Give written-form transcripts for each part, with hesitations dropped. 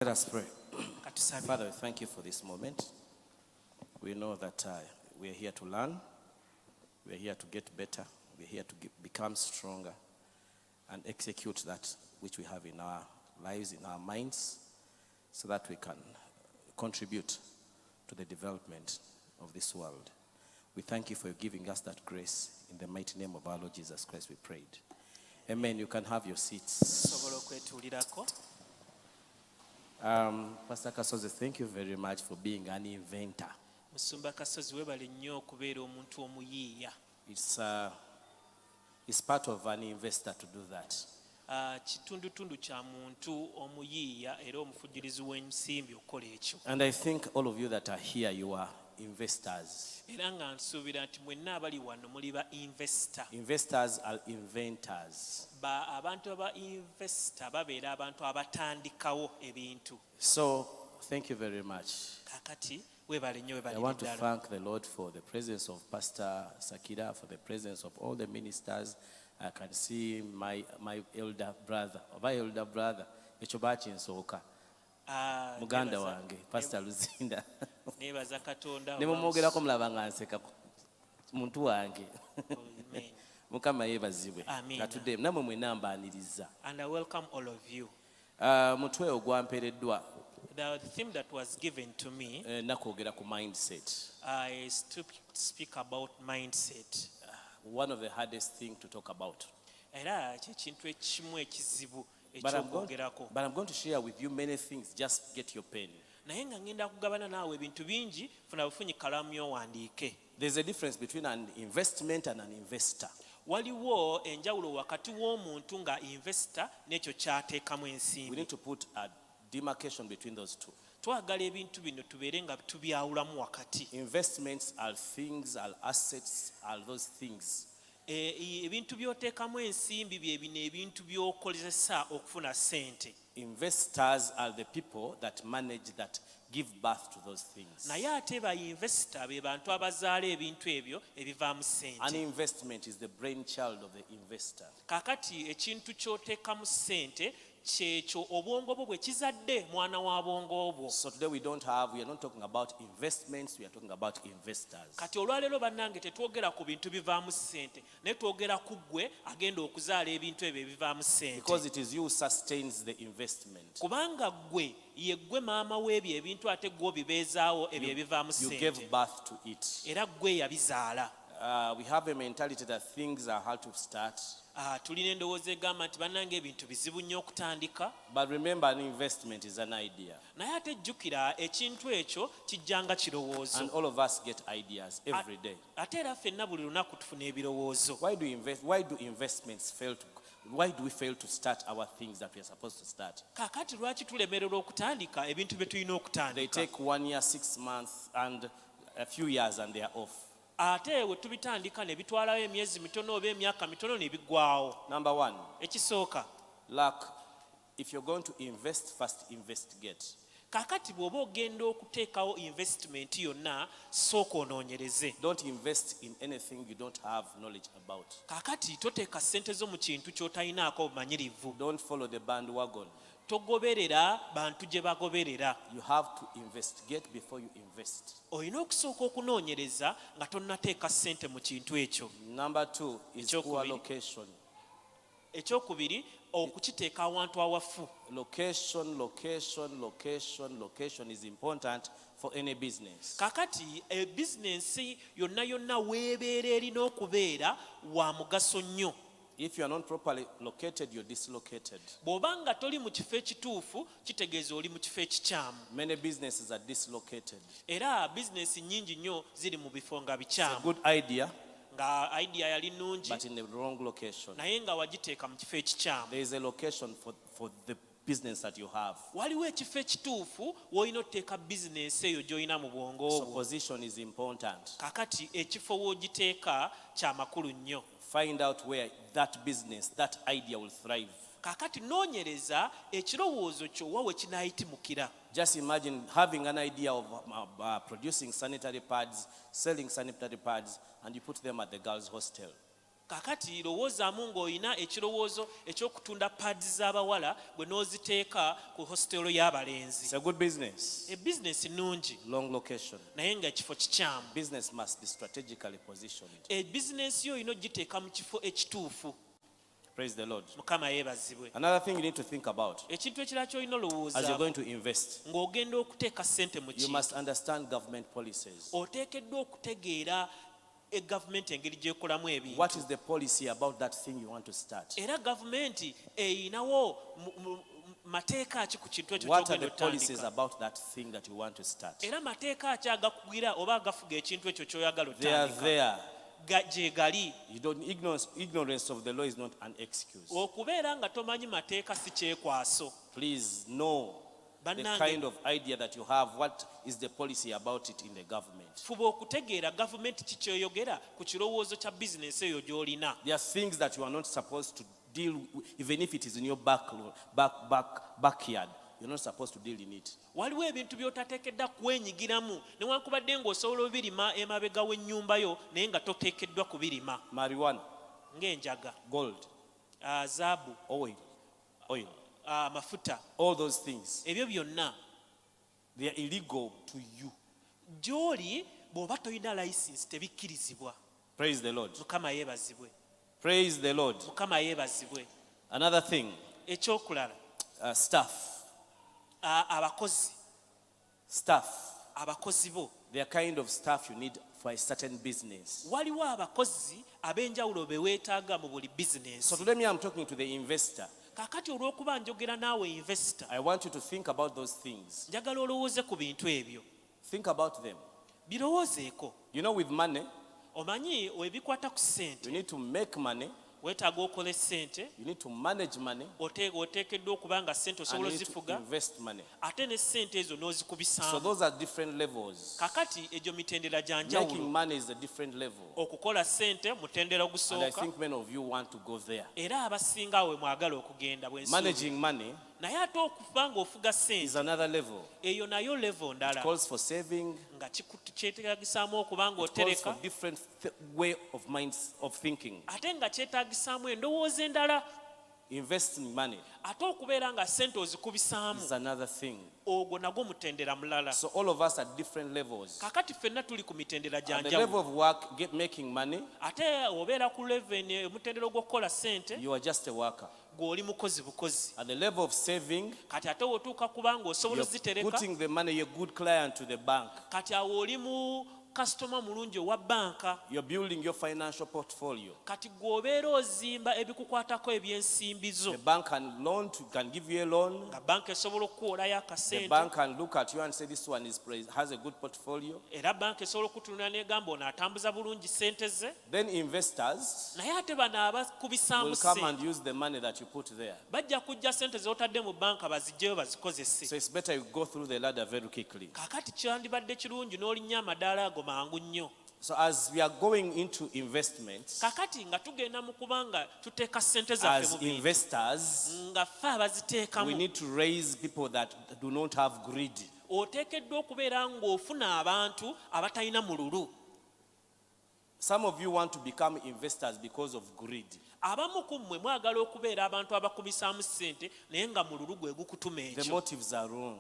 Let us pray. Katusabe. Father, we thank you for this moment. We know that we are here to learn. We are here to get better. We are here to become stronger and execute that which we have in our lives, in our minds, so that we can contribute to the development of this world. We thank you for giving us that grace. In the mighty name of our Lord Jesus Christ, we prayed. Amen. You can have your seats. Sobola okwetuulirako. Pastor Kasozi, thank you very much for being an inventor. Musumba Kasozi webale nnyo okubeera omuntu omuyiiya. It's part of an investor to do that. Kitundutundu kya muntu omuyiiya era omufujjirizi w'ensimbi okukola ekyo. And I think all of you that are here, you are investors. Era nga nsuubira nti mwenna abali wano muli ba investor. Investors are inventors. Abantu aba investor babeera abantu abatandikawo ebintu. So, thank you very much. Kakati webale nnyo webale I want to ddala. thank the Lord for the presence of Pastor Sakira, for the presence of all the ministers. I can see my elder brother, ekyo bakinsooka. Muganda wange, Pastor Luzinda. Nebaza Katonda. Ne mumwogerako mulaba nga nseka muntu wange. Amen. Mukama yeebazibwe. Amen. Natudde namwe mwenna mbaaniriza. And I welcome all of you. Mutwe ogwampeereddwa The theme that was given to me, nakwogera ku mindset. is to speak about mindset. One of the hardest things to talk about. Era ky'ekintu ekimu ekizibu But I'm ekyokwogerako. going to share with you many things. Just get your pen. Naye nga ngenda kugabana naawe ebintu bingi, funa bufunyi kalamu y'owandiike. There's a difference between an investment and an investor. Waliwo enjawulo wakati w'omuntu nga investor n'ekyo ky'ateekamu We ensimbi. need to put a demarcation between those two. Twagala ebintu bino tubeere nga tubyawulamu wakati. Investments are things, are assets, are those things. Ebintu by'oteekamu ensimbi bye bino ebintu by'okozesa okufuna ssente. Investors are the people that manage, that give birth to those things. Naye ate ba investor be bantu abazaala ebintu ebyo ebivaamu An ssente. investment is the brainchild of the investor. Kaakati ekintu ky'oteekamu ssente kyekyo obwongo bwo bwe kizadde mwana wa bwongo bwo. So today we are not talking about investments, we are talking about investors. Kati olwaleero bannange tetwogera ku bintu bivaamu ssente naye twogera ku ggwe agenda okuzaala ebintu ebyo ebivaamu ssente. Because it is you who sustains the investment. Kubanga ggwe ye ggwe maama w'ebyo ebintu ate ggwe obibeezaawo ebyo ebivaamu You gave ssente. birth to it. Era ggwe yabizaala. We have a mentality that things are hard to start. Tulina endowooza egamba nti bannange ebintu bizibu nnyo okutandika. But remember, an investment is an idea. Naye ate jjukira ekintu ekyo kijja nga kirowoozo. And all of us get ideas every day. Ate era ffenna buli lunaku tufuna ebirowoozo. Why do investments fail to? Why do we fail to start our things that we are supposed to start? Kaakati lwaki tulemererwa okutandika ebintu bye tulina They okutandika? take 1 year, 6 months, and a few years, and they are off. Ate we tubitandika ne bitwalayo emyezi mitono oba emyaka mitono ne biggwawo. Number one, Ekisooka, luck. If you're going to invest, first investigate. kaakati bw'oba ogenda okuteekawo investment yonna sooka onoonyereze. Don't invest in anything you don't have knowledge about. Kaakati toteeka ssente zo mu kintu ky'otalinaako bumanyirivu. Don't follow the bandwagon. Togoberera bantu gye bagoberera. You have to investigate before you invest. Olina okusooka okunoonyereza nga tonnateeka ssente mu kintu ekyo. Number two is Ekyokubiri. poor location. Ekyokubiri, okukiteeka awantu awafu. Location is important for any business. Kaakati bizinensi yonna weebeera erina okubeera wa mugaso nnyo. If you are not properly located, you're dislocated. Bw'oba nga toli mu kifo ekituufu kitegeeza oli mu kifo ekikyamu. Many businesses are dislocated. Era bizinensi nnyingi nnyo ziri mu bifo nga It's a bikyamu. good idea, Nga idea yali nnungi but in the wrong location. naye nga wagiteeka mu kifo ekikyamu. There is a location for the business that you have. Waliwo ekifo ekituufu w'olina oteeka bizinensi eyo gy'olina mu bwongo So bwo. position is important. Kaakati ekifo w'ogiteeka kya makulu nnyo. Find out where that business, that idea will thrive. Kaakati noonyereza ekirowoozo kyo wa we kinaayitimukira. Just imagine having an idea of producing sanitary pads, selling sanitary pads, and you put them at the girls' hostel. kakati lowoozaamu ng'olina ekirowoozo eky'okutunda pads z'abawala bwe n'oziteeka ku hositero y'abalenzi. It's a good business. Ebizinesi nnungi Long location. naye nga ekifo kikyamu. Business must be strategically positioned. Ebizinesi yo olina ogiteeka mu kifo ekituufu. Praise the Lord. Mukama yeebazibwe. Another thing you need to think about Ekintu ekirala ky'olina as you're olowooza going to invest, ng'ogenda okuteeka ssente mu you kintu, must understand government policies. oteekeddwa okutegeera gavumenti engeri gy'ekolamu ebintu. What is the policy about that thing you want to start? Era gavumenti eyinawo mateeka ki ku kintu ekyo What are ky'ogenda the policies otandika. about that thing that you want to start? Era mateeka ki agakugira oba agafuga ekintu ekyo ky'oyagala They are otandika. there. Gye gali. You don't ignorance of the law is not an excuse. Okubeera nga tomanyi mateeka si kyekwaso. Please know the Bannange, kind of idea that you have. What is the policy about it in the government? fuba okutegeera gavumenti ki kyeyogera ku kirowoozo kya bizinesi eyo gy'olina. There are things that you are not supposed to deal with, even if it is in your backyard. You're not supposed to deal in it. Waliwo ebintu by'otateekeddwa kwenyigiramu newankubadde ng'osobola obirima emabega w'ennyumba yo naye nga toteekeddwa kubirima. Marijuana, Ng'enjaga, gold, zaabu, oil, amafuta, all those things, ebyo byonna they are illegal to you. gy'oli bw'oba tolina license tebikkirizibwa. Praise the Lord. Mukama yeebazibwe. Praise the Lord. Mukama yeebazibwe. Another thing, Ekyokulala, staff. abakozi bo. They are kind of staff you need for a certain business. Waliwo abakozi ab'enjawulo be weetaaga mu buli So bizinensi. today me I'm talking to the investor. Kaakati olw'okuba njogera naawe investor, I want you to think about those things. njagala olowooze ku bintu ebyo. Think about them. Birowoozeeko. You know, with money, Omanyi ebikwata ku ssente, you need to make money, weetaaga okole ssente, you need to manage money, oteekeddwa okuba nga ssente and osobola you need to ozifuga, invest money. ate ne ssente ezo So n'ozikubisaamu. those are different levels. Kakati egyo mitendera gya Making njawulo. money is a different level. Okukola ssente mutendera And I ogusooka, think many of you want to go there. era abasinga we mwagala okugenda bwe nsuubira. Managing money Naye ate okuba ng'ofuga is ssente, another level. eyo nayo level It ndala, calls for saving. nga kyetaagisaamu okuba It calls for ng'otereka, different way of minds of thinking. ate nga kyetaagisaamu endowooza endala, Investing money ate okubeera nga ssente ozikubisaamu, is another thing. ogwo nagwo mutendera mulala. So all of us at different levels. Kakati ffenna tuli ku mitendera gya At the level njawulo, of work, making money, ate obeera ku leveni omutendera ogw'okukola ssente, you are just a worker. gw'oli mukozi bukozi. At the level of saving, Kati ate wotuuka kuba ng'osobola you're ozitereka, putting the money, you're a good client to the bank. kati awo oli mu kasitoma mulungi owa banka. You're building your financial portfolio. Kati gw'obeera ozimba ebikukwatako ebyensimbi zo, The bank can give you a loan. nga banka esobola okukuwolayo The akasente, bank can look at you and say this one has a good portfolio. era banka esobola okutunula n'egamba ono atambuza bulungi ssente ze. Then investors Naye ate bano abakubisaamu will come ssente and use the money that you put there. bajja kujja ssente z'otadde mu banka baziggyeyo bazikozese. So it's better you go through the ladder very quickly. Kaakati kyandibadde kirungi n'olinnya amadaala ago mangu nnyo. So as we are going into investments, Kaakati nga tugenda mu kuba nga tuteeka ssente zaffe as mu bintu, investors, nga ffe we abaziteekamu, need to raise people that do not have greed. oteekeddwa okubeera ng'ofuna abantu abatalina mululu. Some of you want to become investors because of greed. Abamu ku mmwe mwagala okubeera abantu abakubisaamu ssente naye nga mululu gwe gukutuma The ekyo. motives are wrong.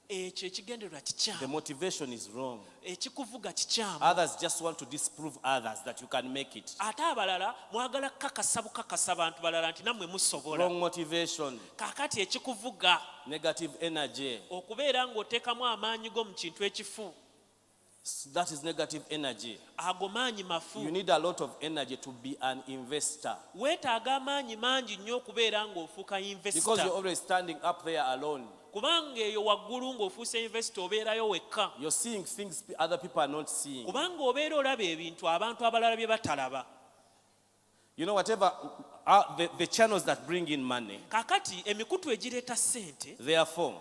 Ekyo ekigendererwa The kikyamu, motivation is wrong. ekikuvuga kikyamu. Others just want to disprove others that you can make it. Ate abalala mwagala kukakasa bukakasa bantu balala nti nammwe musobola. Wrong motivation, Kaakati ekikuvuga negative energy. okubeera ng'oteekamu amaanyi go mu kintu ekifu, That is negative energy. ago maanyi mafu. You need a lot of energy to be an investor. Weetaaga amaanyi mangi nnyo okubeera ng'ofuuka Because you're investor, always standing up there alone. kubanga eyo waggulu ng'ofuuse investor obeerayo wekka, You're seeing things other people are not seeing. kubanga obeera olaba ebintu abantu abalala bye batalaba. You know, whatever, the channels that bring in money, Kaakati emikutu egireeta ssente therefore,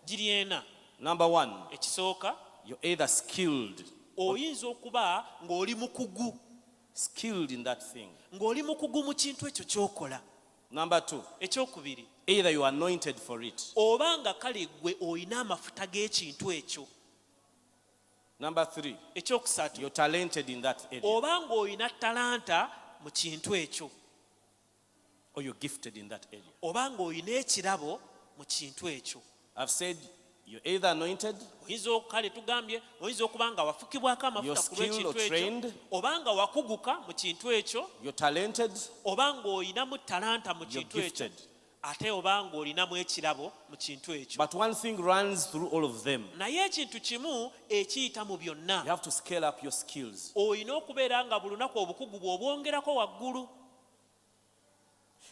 giri ena. number one, Ekisooka, you're either skilled oyinza okuba ng'oli mukugu in that thing. ng'oli mukugu mu kintu ekyo ky'okola. Number two, Ekyokubiri, either you are anointed for it. oba nga kale gwe olina amafuta g'ekintu ekyo. Number three, Ekyokusatu, you're talented in that area. oba ng'olina talanta mu mu kintu ekyo or you're gifted in that area. oba ng'olina ekirabo mu kintu ekyo. I've said you're either anointed, Oyinza kale tugambye oyinza okuba nga wafukibwako you're amafuta ku skilled or lw'ekintu ekyo trained, oba nga wakuguka mu kintu ekyo you're talented, oba ng'olinamu talanta mu you're kintu ekyo gifted. ate oba ng'olinamu ekirabo mu kintu ekyo. But one thing runs through all of them. Naye ekintu kimu ekiyita mu byonna, You have to scale up your skills. olina okubeera nga buli lunaku obukugu bw'obwongerako waggulu.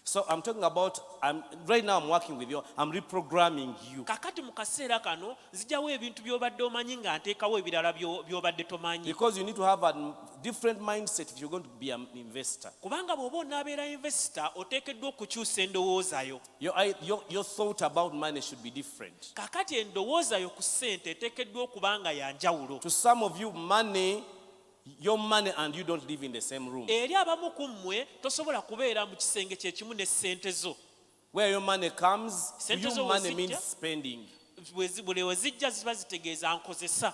So I'm talking about, right now I'm working with you, I'm reprogramming you. Kakati mu kaseera kano nzijjawo ebintu by'obadde omanyi nga nteekawo ebirala by'obadde tomanyi. Because you need to have a different mindset if you're going to be an investor. Kubanga bw'oba onaabeera investor oteekeddwa okukyusa endowooza yo. Your thought about money should be different. Kakati endowooza yo ku ssente eteekeddwa okuba nga ya njawulo. To some of you, your money and you don't live in the same room. Eri abamu ku mmwe tosobola kubeera mu kisenge kye kimu ne ssente zo. Where your money comes, to Sente you zo money wezijja? means spending. Buli we zijja ziba zitegeeza nkozesa.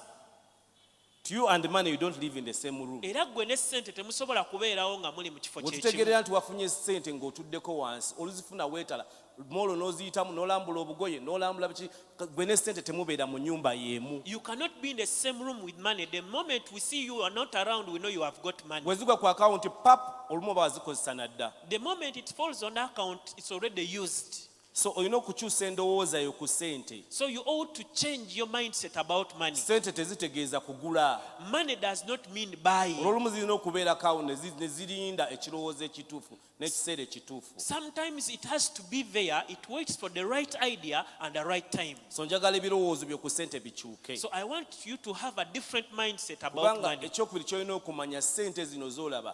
To you and the money, you don't live in the same room. Era ggwe ne ssente temusobola kubeerawo nga muli mu kifo kye kimu. Otitegerera nti wafunye ssente ng'otuddeko wansi oluzifuna weetala molo n'oziyitamu n'olambula obugoye n'olambula biki gwe ne ssente temubeera mu nnyumba y'emu. You cannot be in the same room with money. The moment we see you are not around, we know you have got money. Bwe zigwa ku akawunti pap olumu oba wazikozesa nadda. The moment it falls on account, it's already used. So olina okukyusa endowooza yo ku ssente. So you ought to change your mindset about money. Ssente tezitegeeza kugula. Money does not mean buying. Olwolumu zirina okubeera akawunti ne zirinda ekirowoozo ekituufu n'ekiseera ekituufu. Sometimes it has to be there. It waits for the right idea and the right time. So njagala ebirowoozo byo ku ssente bikyuke. So I want you to have a different mindset about Kubanga money. ekyokubiri ky'olina okumanya ssente zino z'olaba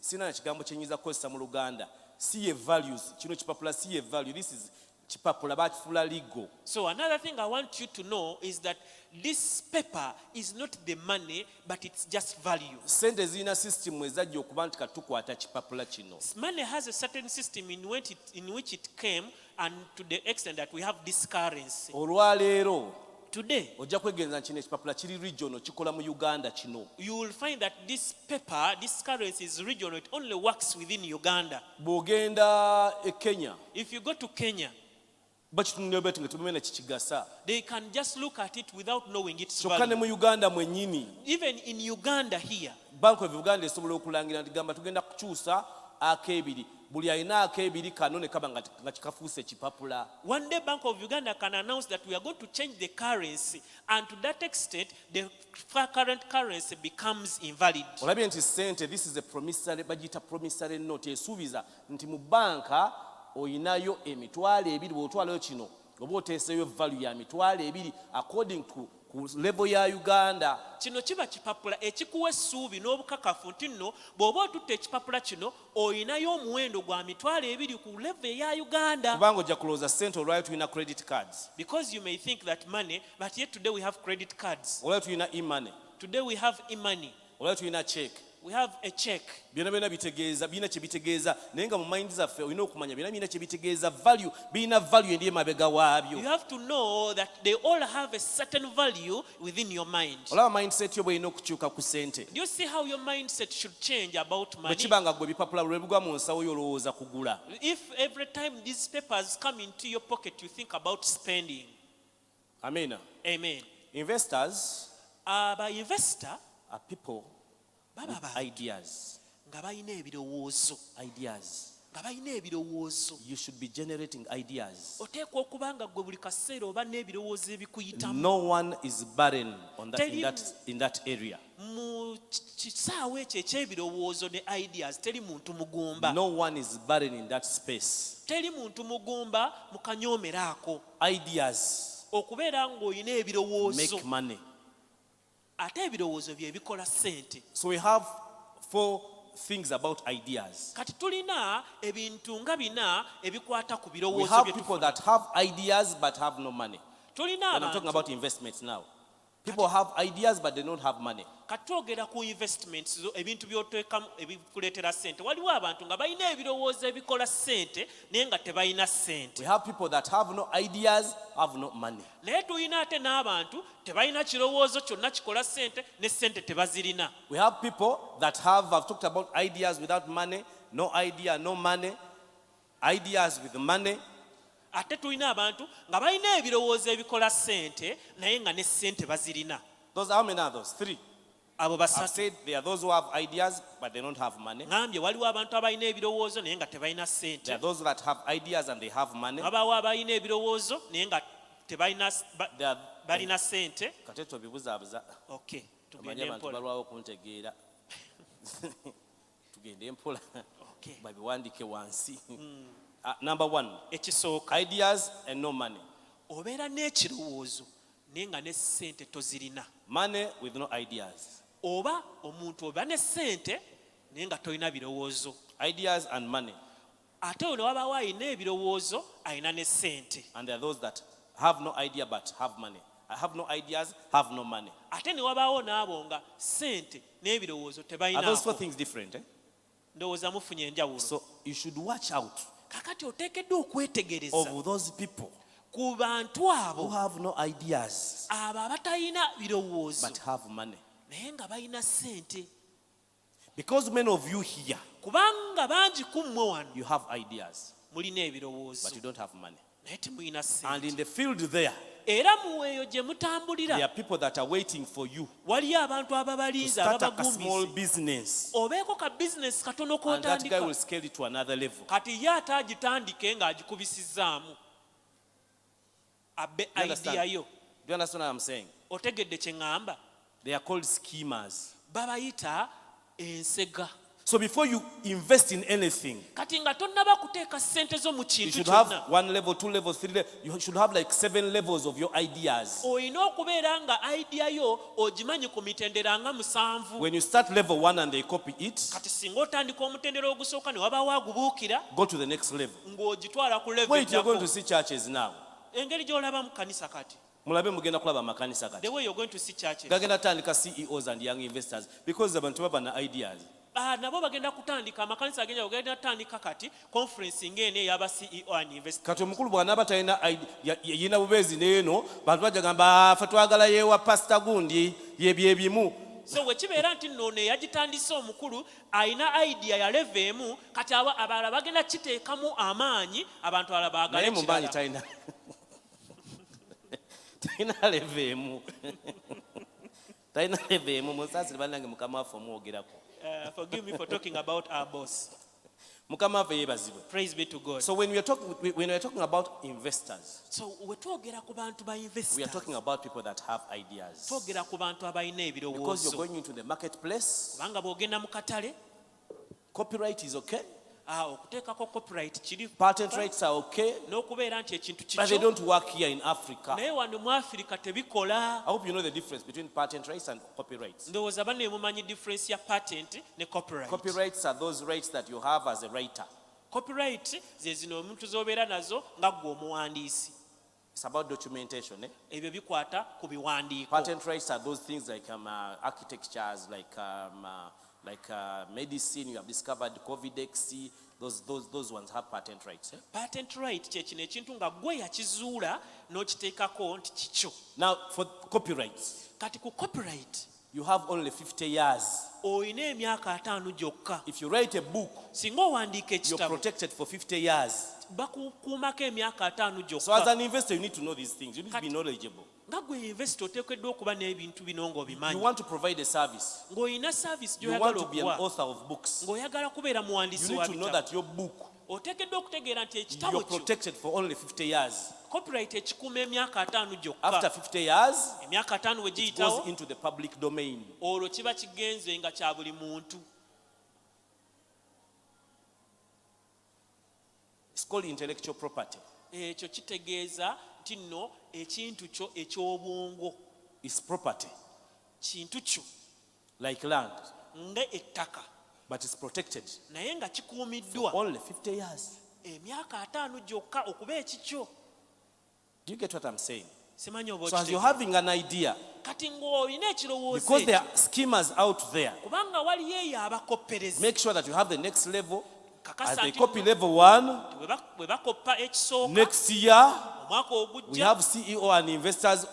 sina na kigambo kye nnyinza kukozesa mu Luganda. Si ye values, kino kipapula si ye value. This is kipapula bakifuula legal. So another thing I want you to know is that this paper is not the money, but it's just value. Ssente zirina system ezajja okuba nti katukwata kipapula kino. Money has a certain system in which it came, and to the extent that we have this currency. Olwaleero Today, ojja kwegenza nti kino ekipapula kiri regional kikola mu Uganda kino. you will find that this paper, this currency is regional. It only works within Uganda. Bw'ogenda e Kenya If you go to Kenya, bakitunulira bweti nga temumenye kikigasa. they can just look at it without knowing its Kyokka ne value. mu Uganda mwennyini Even in Uganda here, Bank of Uganda esobola okulangira nti gamba tugenda kukyusa ak'ebiri. Buli alina ak'ebiri kano ne kaba nga kikafuuse ekipapula. one day Bank of Uganda can announce that we are going to change the currency, and to that extent, the current currency becomes invalid. Olabye nti ssente, this is a promissory, bagiyita promissory note, esuubiza nti mu banka oyinayo emitwalo ebiri, bw'otwalayo kino oba oteeseyo value ya mitwalo ebiri according to ku level ya Uganda. Kino kiba kipapula ekikuwa essuubi n'obukakafu nti nno bw'oba otutte ekipapula kino oyinayo omuwendo gwa mitwalo ebiri ku level eya Uganda. Kubanga ojja kulowooza ssente olwayo tulina credit cards, Because you may think that money, but yet today we have credit cards. olwayo tulina e-money, Today we have e-money. olwayo tulina check. We have a check. Byonna byonna bitegeeza, birina kye bitegeeza, naye nga mu mind zaffe olina okumanya byonna birina kye bitegeeza, value, birina value eri emabega waabyo. You have to know that they all have a certain value within your mind. Olaba mindset yo bw'erina okukyuka ku ssente. Do you see how your mindset should change about Bwe money? kiba nga ggwe ebipapula lwe bigwa mu nsawo yo olowooza kugula. If every time these papers come into your pocket, you think about spending. Amen. Amen. Investors Aba investor are people baba with bantu ideas. nga balina ebirowoozo. Ideas. Nga balina ebirowoozo. You should be generating ideas. Oteekwa okuba nga ggwe buli kaseera oba n'ebirowoozo ebikuyitamu. No one is barren in that area. Mu kisaawe ekyo eky'ebirowoozo ne ideas teri muntu mugumba. No one is barren in that space. Teri muntu mugumba mu kanyoomero ako. Ideas Okubeera ng'olina ebirowoozo. make money. Ate ebirowoozo bye bikola ssente. So we have 4 things about ideas. Kati tulina ebintu nga bina ebikwata ku We birowoozo have bye people tufuna. that have ideas but have no money. Tulina And I'm talking abantu about investments now. People have ideas, but they don't have money. kati twogera ku investments ebintu by'oteekamu ebikuleetera ssente. Waliwo abantu nga balina ebirowoozo ebikola ssente naye nga tebalina ssente. We have people that have no ideas, have no money. Naye tulina ate n'abantu tebalina kirowoozo kyonna kikola ssente ne ssente tebazirina. We have people that I've talked about ideas without money, no idea, no money, ideas with money. Ate tulina abantu nga balina ebirowoozo ebikola ssente naye nga ne ssente bazirina. Those, how many are those? 3. Abo I've basatu. said there are those who have ideas, but they don't have money. Ngambye waliwo abantu abalina ebirowoozo naye nga tebalina There ssente. are those that have ideas and they have money. Wabaawo abalina ebirowoozo naye nga tebalina There are, balina ssente. kate tobibuzaabuza. Okay, Omanyi tugende abantu mpola. balwawo kuntegeera. Tugende mpola. Okay. Babiwandiike wansi. Number 1, Ekisooka, ideas and no money. obeera n'ekirowoozo naye nga ne ssente tozirina. Money with no ideas. Oba omuntu oba ne ssente naye nga tolina birowoozo. Ideas and money. Ate ono wabaawo alina ebirowoozo alina ne ssente. And there are those that have no idea but have money. I have no ideas, have no money. Ate ne wabaawo n'abo nga ssente n'ebirowoozo Are those 4 tebalinaako. things different? Ndowooza mufunye enjawulo. So you should watch out Kakati oteekeddwa okwetegereza of those people ku bantu who abo have no ideas abo abatalina birowoozo but have money. naye nga balina ssente. Because many of you here, Kubanga bangi ku mmwe wano you have ideas mulina ebirowoozo but you don't have money. naye temulina And in ssente. the field there, Era muweeyo gye there mutambulira are people that are waiting for you waliyo abantu to ababalinze start a small ababagumizi. business. Obeeko ka bizinesi katono And that guy k'otandika will scale it to another level. kati ye ate agitandike ng'agikubisizzaamu abbe You understand? idea yo. Do you understand what I'm saying? Otegedde kye ŋŋamba? They are called schemers. Babayita ensega. So before you invest in anything, Kati nga tonnaba kuteeka ssente zo mu you kintu should kyonna, have 1 level, 2 levels, 3 levels. You should have like 7 levels of your ideas. olina okubeera nga idea yo ogimanyi ku mitendera nga 7. When you start level 1 and they copy it, Kati singa otandika omutendera ogusooka ne wabaawo agubuukira go to the next level. ng'ogitwala ku level Wait, you're going to ejjako. see churches now. Engeri gy'olabamu kanisa kati. Mulabe mugenda kulaba amakanisa The kati. way you're going to see churches. Gagenda tandika CEOs and young investors because abantu baba na ideas. Nabo bagenda kutandika amakanisa agenda bagenda kutandika kati conference ng'eno ey'aba CEO and investors. Kati omukulu bw'anaaba talina yina bubeezi n'eno bantu bajja gamba ffe twagala yeewa pasita gundi yebyo ebimu. So bwe kibeera nti nno ono eyagitandise omukulu alina idea ya level emu, kati abalala bagenda kiteekamu amaanyi abantu abalala baagale Naye mu maanyi kirala. talina talina leve emu. Talina leve emu. Musaasire bannange mukama waffe omwogerako. Forgive me for talking about our boss. Mukama waffe yeebazibwe. Praise be to God. So when we are talking about investors, So we twogera ku bantu ba we are investors, talking about people that have ideas. twogera ku bantu abalina Because you're ebirowoozo. going into the marketplace, Kubanga bw'ogenda mu katale, copyright is okay, okuteekako copyright kiri, patent rights are okay, n'okubeera nti ekintu but they kikyo, don't work here in Africa. naye wano mu Afirika tebikola. I hope you know the difference between patent rights and copyrights. Ndowooza banne mumanyi difference ya patent ne copyright. Copyrights are those rights that you have as a writer. Copyright ze zino omuntu z'obeera nazo nga ggwe omuwandiisi. It's about documentation. Ebyo bikwata ku biwandiiko. Patent rights are those things like architectures, like medicine. You have discovered Covidex. Those ones have patent rights. Patent right kye kino ekintu nga ggwe yakizuula n'okiteekako nti kikyo. Now, for copyrights, Kati ku copyright you have only 50 years. olina emyaka 5 gyokka. If you write a book, Singa owandiika you're ekitabo protected for 50 years. bakukuumako emyaka 5 So as gyokka. an investor, you need to know these things. You need to be knowledgeable. Nga ggwe investor oteekeddwa okuba n'ebintu bino You ng'obimanyi. want to provide a service. Ng'olina service You want gy'oyagala to be an okuwa, author of books. ng'oyagala kubeera You muwandiisi need wa to know bitabo. that your book, Oteekeddwa okutegeera nti ekitabo you're kyo protected for only 50 years. copyright ekikuuma emyaka 5 After gyokka. 50 years, Emyaka 5 we it goes giyitawo, into the public domain. olwo kiba kigenze nga kya buli muntu. It's called intellectual property. Ekyo kitegeeza nti nno ekintu kyo eky'obwongo, It's property, kintu kyo like land, nga ettaka, but it's protected naye nga kikuumiddwa only 50 years. emyaka 5 gyokka okuba ekikyo. Do you get what I'm saying? simanyi oba So as you're okitegeera. having an idea, Kati ng'olina ekirowoozo because there ekyo, are schemers out there, kubanga waliyo eyo abakopperezi, make sure that you have the next level. As kakasa they nti copy level 1, bwe bakoppa ekisooka next year omwaka we ogujja have CEO and investors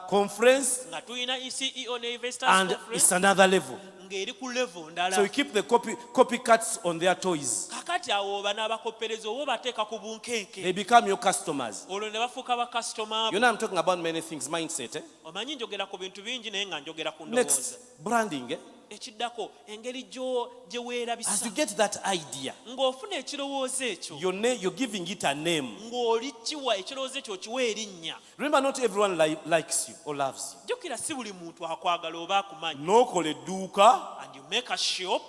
conference, nga tulina CEO ne investors and conference it's another level. ng'eri ku level So ndala. we keep the copycats on their toys. Kakati awo oba n'abakopperezi oba obateeka ku bunkenke, They become your customers. olwo ne bafuuka bakasitoma You bo. know, I'm talking about many things, mindset. Omanyi njogera ku bintu bingi naye nga njogera ku ndowooza. Next, branding. Ekiddako engeri gye weerabisa, As you get that idea, ng'ofuna ekirowoozo ekyo, you're giving it a name. ng'oli kiwa ekirowoozo ekyo kiwa erinnya. Remember, not everyone likes you or loves you. Jjukira si buli muntu akwagala oba akumanyi. N'okola edduuka, And you make a shop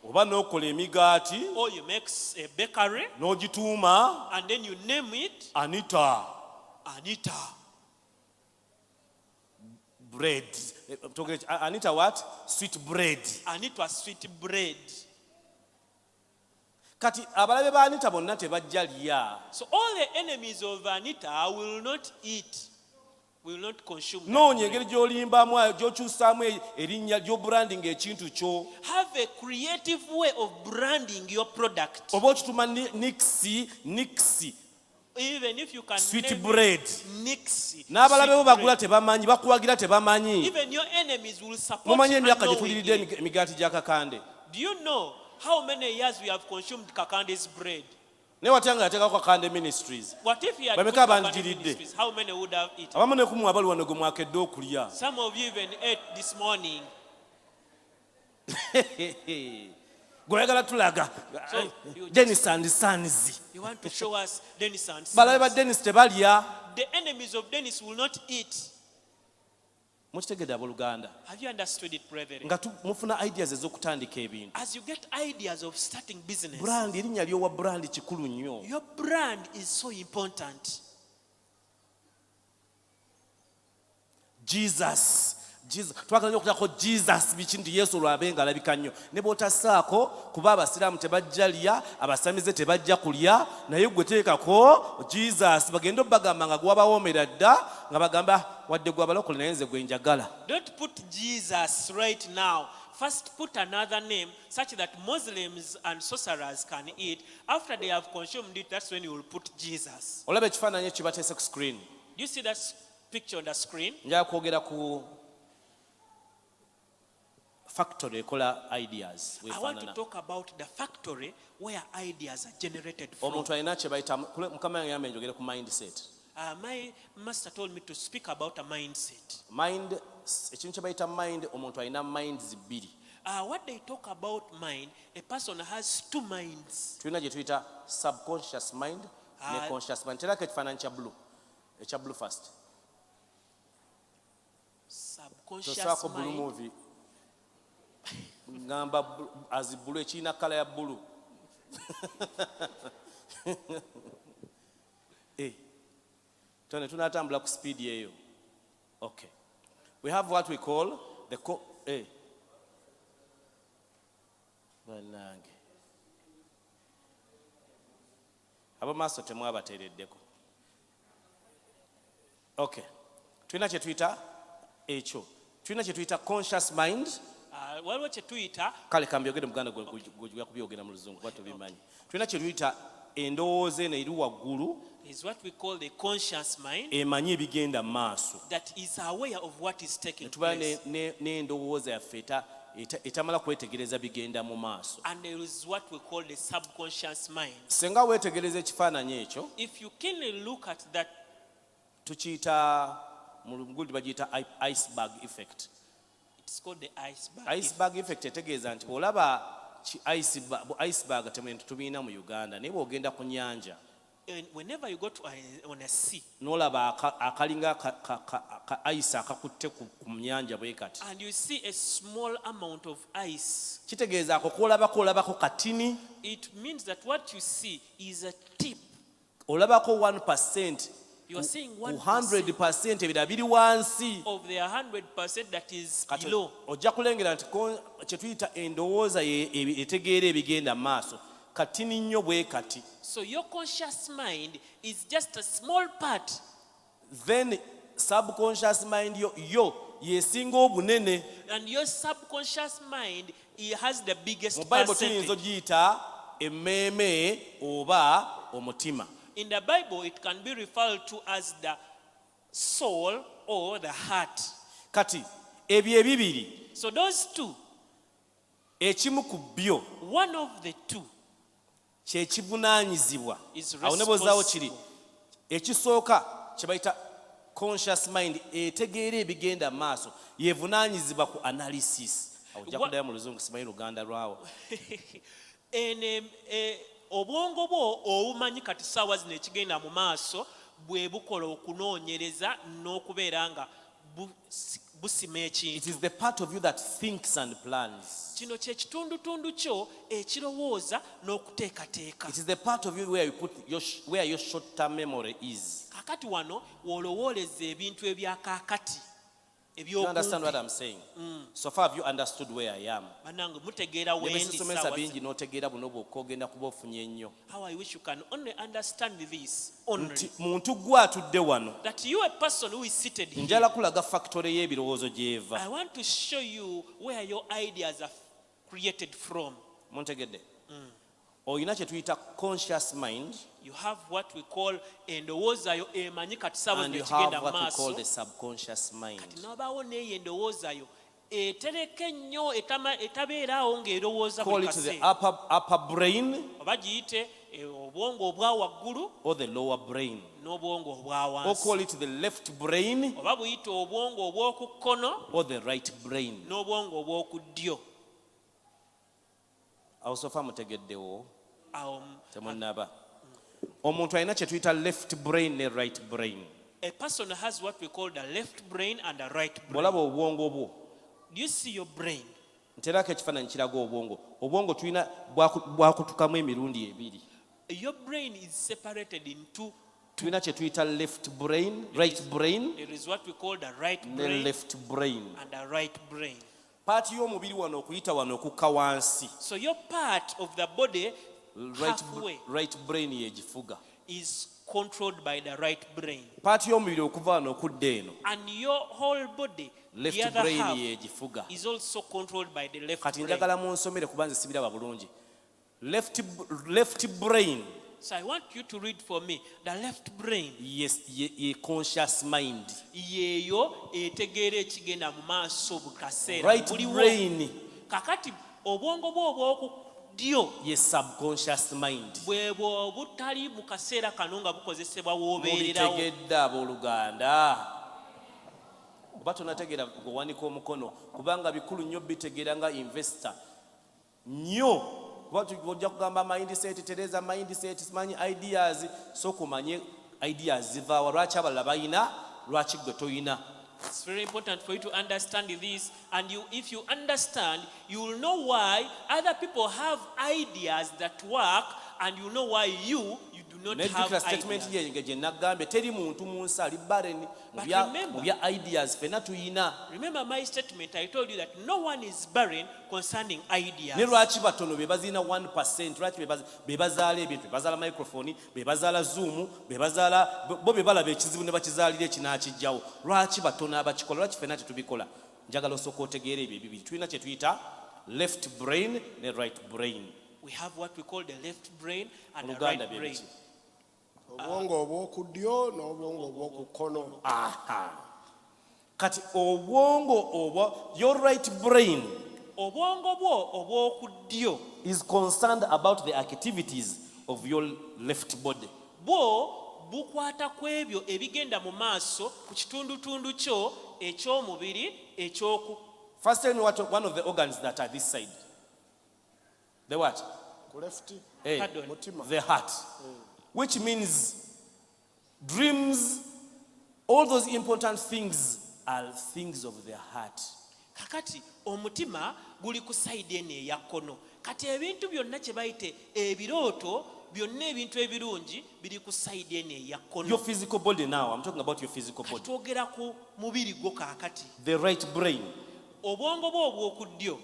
oba n'okola emigaati, or you make a bakery n'ogituuma and then you name it Anita Anita. bread. Anita what? Sweet bread. Anita sweet bread. Kati abalabe ba Anita bonna tebajja lya. So all the enemies of Anita will not eat, will not consume that Noonya bread. engeri gy'olimbamu, gy'okyusaamu erinnya, gy'obranding ekintu kyo. Have a creative way of branding your product. Oba okituma Nixie, Even if you can sweet name bread. it Nixie, N'abalabe bo sweet bagula bread. tebamanyi, bakuwagira tebamanyi. Even your enemies will support Mumanyi you emyaka gye unknowingly. tuliridde emigaati gya kakande. Do you know how many years we have consumed Kakande's bread? Naye watya nga yateekako Kakande Ministries. What if you had Bameka put Kakande abanjiridde? Ministries? How many would have eaten? Abamu ne kumu abali wano gwe mwakedde okulya. Some of you even ate this morning. Gwe oyagala tulaga. So, you just- Dennis and Sons. You want to show us Dennis and Balabe ba Sons. Dennis tebalya. The enemies of Dennis will not eat. Mukitegedde abooluganda. Have you understood it, brethren? Nga mufuna ideas ez'okutandika ebintu. As you get ideas of starting business, Brand, erinnya ly'owa brand kikulu nnyo. your brand is so important. Jesus. Twagala nnyo okuteekako Jesus biki nti Yesu olwabe nga alabika nnyo. Ne bw'otassaako kuba abasiraamu tebajja lya, abasamize tebajja kulya, naye gwe teekako Jesus. Bagenda obbagamba nga gwabawoomera dda, nga bagamba wadde gwe abalokole naye nze gwe njagala. Don't put Jesus right now. First put another name such that Muslims and sorcerers can eat. After they have consumed it, that's when you will put Jesus. Olaba ekifaananyi kibateese ku screen. Do you see that picture on the screen? Njala kwogera ku factory ekola ideas. I want to talk about the factory where ideas are generated from. Omuntu alina kye bayita, Mukama yange yambe njogere ku mindset. My master told me to speak about a mindset. Mind, ekintu kye bayita mind, omuntu alina minds bbiri. What they talk about mind, a person has two minds. Tulina gye tuyita subconscious mind ne conscious mind. Terako ekifaananyi ekya blue first. Subconscious Tosaako blue mind. movie. Ngamba as blue ekirina kala ya blue. Tone tunatambula ku speed eyo. Okay. We have what we call the Banange. Abamaaso temwabateereddeko. Okay. Tulina kye tuyita ekyo. Tulina kye tuyita conscious mind. Waliwo kye tuyita Kale kambyogere muganda gwe kubyogera mu luzungu kuba tobimanyi. Tulina kye tuyita endowooza eno eri waggulu is what we call the conscious mind emanyi ebigenda mu maaso. that is aware of what is taking Tuba place. n'endowooza yaffe etamala kwetegereza bigenda mu maaso. And there is what we call the subconscious mind. Senga weetegereza ekifaananyi ekyo, If you keenly look at that, tukiyita mu lugudi bagiyita iceberg effect. it's called the iceberg. Iceberg effect etegeeza nti olaba iceberg temuntu tubiina mu Uganda naye bw'ogenda ku nnyanja And whenever you go to on a sea n'olaba akalinga ka ice akakutte ku nnyanja bwe kati, and you see a small amount of ice, kitegeeza ako olabako katini, it means that what you see is a tip. olabako 1%. You are seeing Ku 1% 100% ebirala biri wansi. of the 100% that is Kati below. ojja kulengera nti kye tuyita endowooza etegeera ebigenda mu maaso katini nnyo bwe kati. So your conscious mind is just a small part. Then subconscious mind yo yesinga obunene. And your subconscious mind, it has the biggest Mu Bible tuyinza percentage. ogiyita emmeeme oba omutima. In the Bible, it can be referred to as the soul or the heart. Kati ebyo ebibiri So those two, ekimu ku byo one of the two kye kivunaanyizibwa. is Awo ne bwozaawo kiri responsible. ekisooka kye bayita conscious mind etegeera ebigenda mu maaso yevunaanyizibwa ku analysis. Awo ojja What- kuddayo mu luzungu simanyi luganda lwawo. Obwongo bwo obumanyi kati ssaawa zino ekigenda mu maaso bwe bukola okunoonyereza n'okubeera nga busima It ekintu. is the part of you that thinks and plans. Kino kye kitundutundu kyo ekirowooza n'okuteekateeka. It is the part of you where you put where your short-term memory is. Kakati wano w'olowooleza ebintu ebyakaakati You understand what ebyokumpi. I'm saying? So far have you understood where I am? Bannange mutegeera Ne wendi besisomesa ssaawa bingi zino. n'otegeera buno bwokka ogenda kuba ofunye ennyo. How I wish you can only understand this only. Nti muntu gwe atudde wano That you, a person who is seated here, njala kulaga factory y'ebirowoozo gy'eva. I want to show you where your ideas are created from. Muntegedde? Olina kye tuyita conscious mind You have what we call endowooza yo emanyi kati ssaawa and zino you ekigenda have mu what we call maaso. the subconscious mind. Kati n'obaawo n'eyo endowooza yo etereka ennyo etabeeraawo ng'erowooza Call buli it the kaseera. upper brain Oba giyite obwongo obwa waggulu or the lower brain. n'obwongo obwa Or wansi. call it the left brain Oba buyite obwongo obw'oku kkono or the right brain. n'obwongo obw'oku ddyo. Awo sofa mutegeddewo Awo temunnaba. Omuntu alina kye tuyita left brain ne right brain. a person has what we call the left brain and the right brain. Bw'olaba obwongo bwo Do you see your brain? nteerako ekifaananyi kiraga obwongo. Obwongo tulina bwakutukamu emirundi ebiri. Your brain is separated in two. Tulina kye tuyita left brain, right brain There is what we call the right ne brain left brain. and the right brain. Paati y'omubiri wano okuyita wano okukka wansi. So your part of the body halfway Right brain yegifuga. is controlled by the right brain. Paati y'omubiri okuva wano okudda eno And your whole body, the left other brain half, yegifuga. is also controlled by the left Kati brain. njagala munsomere kuba nze sibiraba bulungi. Left brain So I want you to read for me. The left brain, ye conscious mind. yeeyo etegeera ekigenda mu maaso buli kaseera. Right Buliwo. brain Kakati obwongo bwo obw'oku ddyo ye subconscious mind. bwe bwo butali mu kaseera kano nga bukozesebwa w'obeererawo. Mubitegedde abooluganda. Oba tonategeera gwewanika omukono kubanga bikulu nnyo bitegeera nga investor nnyo. Kuba ojja kugamba mindset, Tereza mindset, simanyi ideas, so kumanye ideas zivaawa. Lwaki abalala balina, lwaki gwe toyina? It's very important for you to understand this, and if you understand, you will know why other people have ideas that work, and you know why you do not have Nejjukira statement ideas. ye gye nagambye teri muntu mu nsi ali barren But mu bya ideas ffenna tuyina. Remember my statement, I told you that no one is barren concerning ideas. Ne lwaki batono be bazina 1%, lwaki be bazaala ebintu, be bazaala microphone, be bazaala zoom, be bazaala bo be balaba ekizibu ne bakizaalira ekinaakijjawo. Lwaki batono abakikola, lwaki ffenna tetubikola? Njagala osooka otegeera ebyo ebibiri. Tulina kye tuyita left brain ne right brain. We have what we call the left brain and the Oluganda right bye brain. biki? obwongo obw'oku ddyo n'obwongo obw'oku kkono. Aha. Kati obwongo your right brain Obwongo bwo obw'oku ddyo is concerned about the activities of your left body. bwo bukwata ku ebyo ebigenda mu maaso ku kitundutundu kyo eky'omubiri ekyoku. First tell me one of the organs that are this side. The what? Ku lefti Hey, Pardon. mutima. the heart. Which means dreams, all those important things are things of the heart. Kakati omutima guli ku sayidi eno eya kkono. Kati ebintu byonna kye bayite ebirooto byonna ebintu ebirungi biri ku sayidi eno eya Your kkono. physical body now, I'm talking about your physical body. Twogera ku mubiri gwo kaakati. The right brain Obwongo bwo obw'oku ddyo.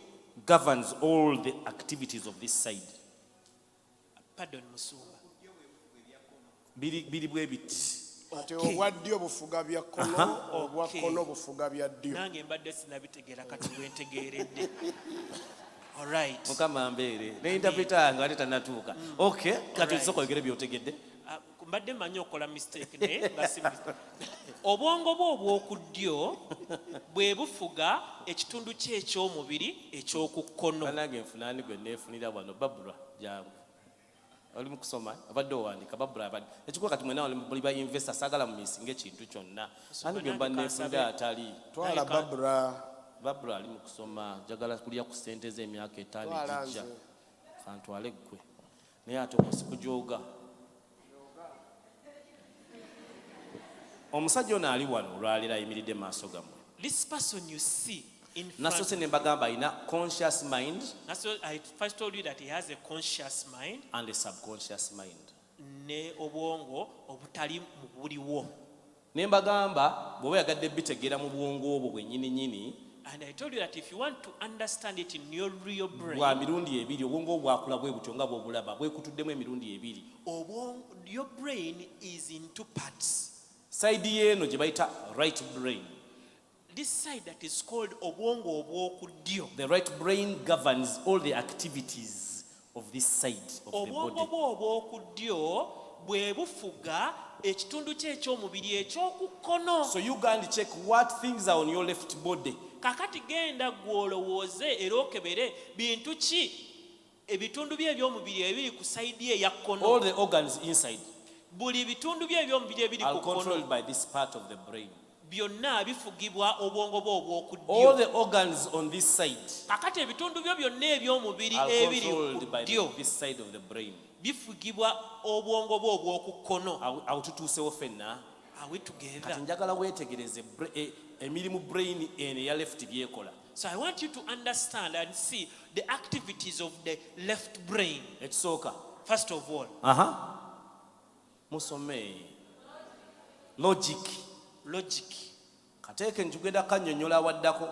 governs all the activities of this side. Pardon Musumba. Biri bwe biti. ati obwa ddyo bufuga bya kkono obwa kkono bufuga bya ddyo. nange mbadde sinabitegeera kati bwentegeeredde. Alright. Mukama mbeere ne interpreter nga ate tannatuuka. Okay, kati soko yogere byotegedde. Mbadde manyi okola mistake naye nga si mistake. Obwongo bwo obw'oku ddyo bwe bufuga ekitundu kye eky'omubiri eky'oku kkono. Banange nfunaani gwe neefunira wano Babula jangu. Oli mu kusoma abadde owandiika Babula abadde. Ekikuwa kati mwena muli ba investor saagala mu misinga ekintu kyonna. Ani gwe mba neefunira atali. Twala Babula. Babula ali mu kusoma njagala kulya ku ssente z'emyaka 5 ejijja. Kantwale ggwe. Naye ate okusikujoga. Omusajja ono ali wano olwalira ayimiridde maaso gammwe. This person you see in front. Nasoose ne mbagamba alina conscious mind. So I first told you that he has a conscious mind. And a subconscious mind. Ne obwongo obutali mu buliwo. Ne mbagamba bw'oba yagadde bitegeera mu bwongo obwo bwennyini. And I told you that if you want to understand it in your real brain, bwa mirundi ebiri obwongo bwakula bwe butyo nga bw'obulaba bwekutuddemu emirundi ebiri. Your brain is in two parts. Side y'eno gye bayita right brain. This side that is called obwongo obw'oku ddyo. The right brain governs all the activities of this side of the Obwongo body. bwo obw'oku ddyo bwe bufuga ekitundu kye eky'omubiri eky'oku kkono. So you go and check what things are on your left body. Kakati genda gwolowooze era okebere bintu ki ebitundu bye eby'omubiri ebiri ku sayidi eya kkono. All the organs inside Buli bitundu bye eby'omubiri ebiri are ku kkono controlled by this part of the brain. byonna bifugibwa obwongo bwo obw'oku All ddyo. the organs on this side Kakati ebitundu byo byonna eby'omubiri are ebiri controlled ku by ddyo this side of the brain. bifugibwa obwongo bwo obw'oku kkono. Awo tutuusewo ffenna. Are we together? Kati njagala weetegereze emirimu brain eno eya left byekola. So I want you to understand and see the activities of the left brain. Ekisooka. First of all, Musome logic. logic. Kateeke njugenda kannyonnyola waddako.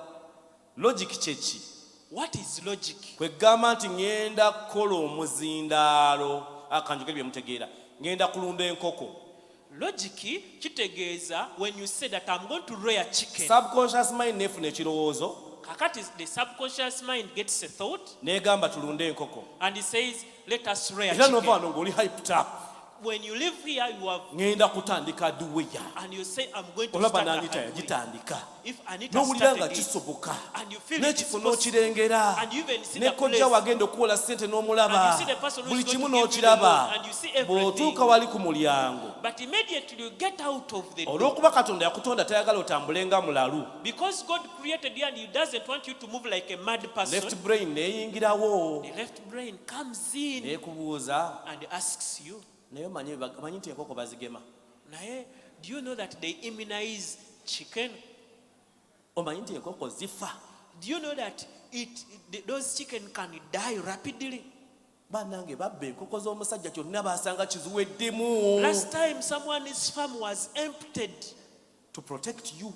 Logic kyeki? What is logic? Kwe gamba nti ŋŋenda kukola omuzindaalo. Kanjogere bye mutegeera. Ŋŋenda kulunda enkoko. Logic kitegeeza when you say that I'm going to rear chicken. Subconscious mind neefuna ekirowoozo. Kakati the subconscious mind gets a thought N'egamba tulunde enkoko. and it says, let us rear Era n'ova chicken. wano ng'oli hyped up. When you live here, you have, Ŋŋenda kutandika duweya. and you say, I'm going to Olaba start a n'Anita highway. yagitandika. If Anita N'owulira nga started it, kisoboka. and you feel it is N'ekifo possible, n'okirengera. and you even see Ne the kojja place, wagenda okuwola ssente n'omulaba. and you see the person who Buli is going kimu to give you the n'okiraba. loan, and you see everything. Bw'otuuka wali ku mulyango. But immediately you get out of the door. Olw'okuba Katonda yakutonda tayagala otambule nga mulalu. Because God created you and He doesn't want you to move like a mad person, Left brain neeyingirawo. the left brain comes in Neekubuuza. and asks you, Naye manyi nti enkoko bazigema. Naye, do you know that they immunize chicken? Omanyi nti enkoko zifa. Do you know that those chicken can die rapidly? Bannange babba enkoko z'omusajja kyonna baasanga kiziweddemu. Last time someone's farm was emptied. To protect you.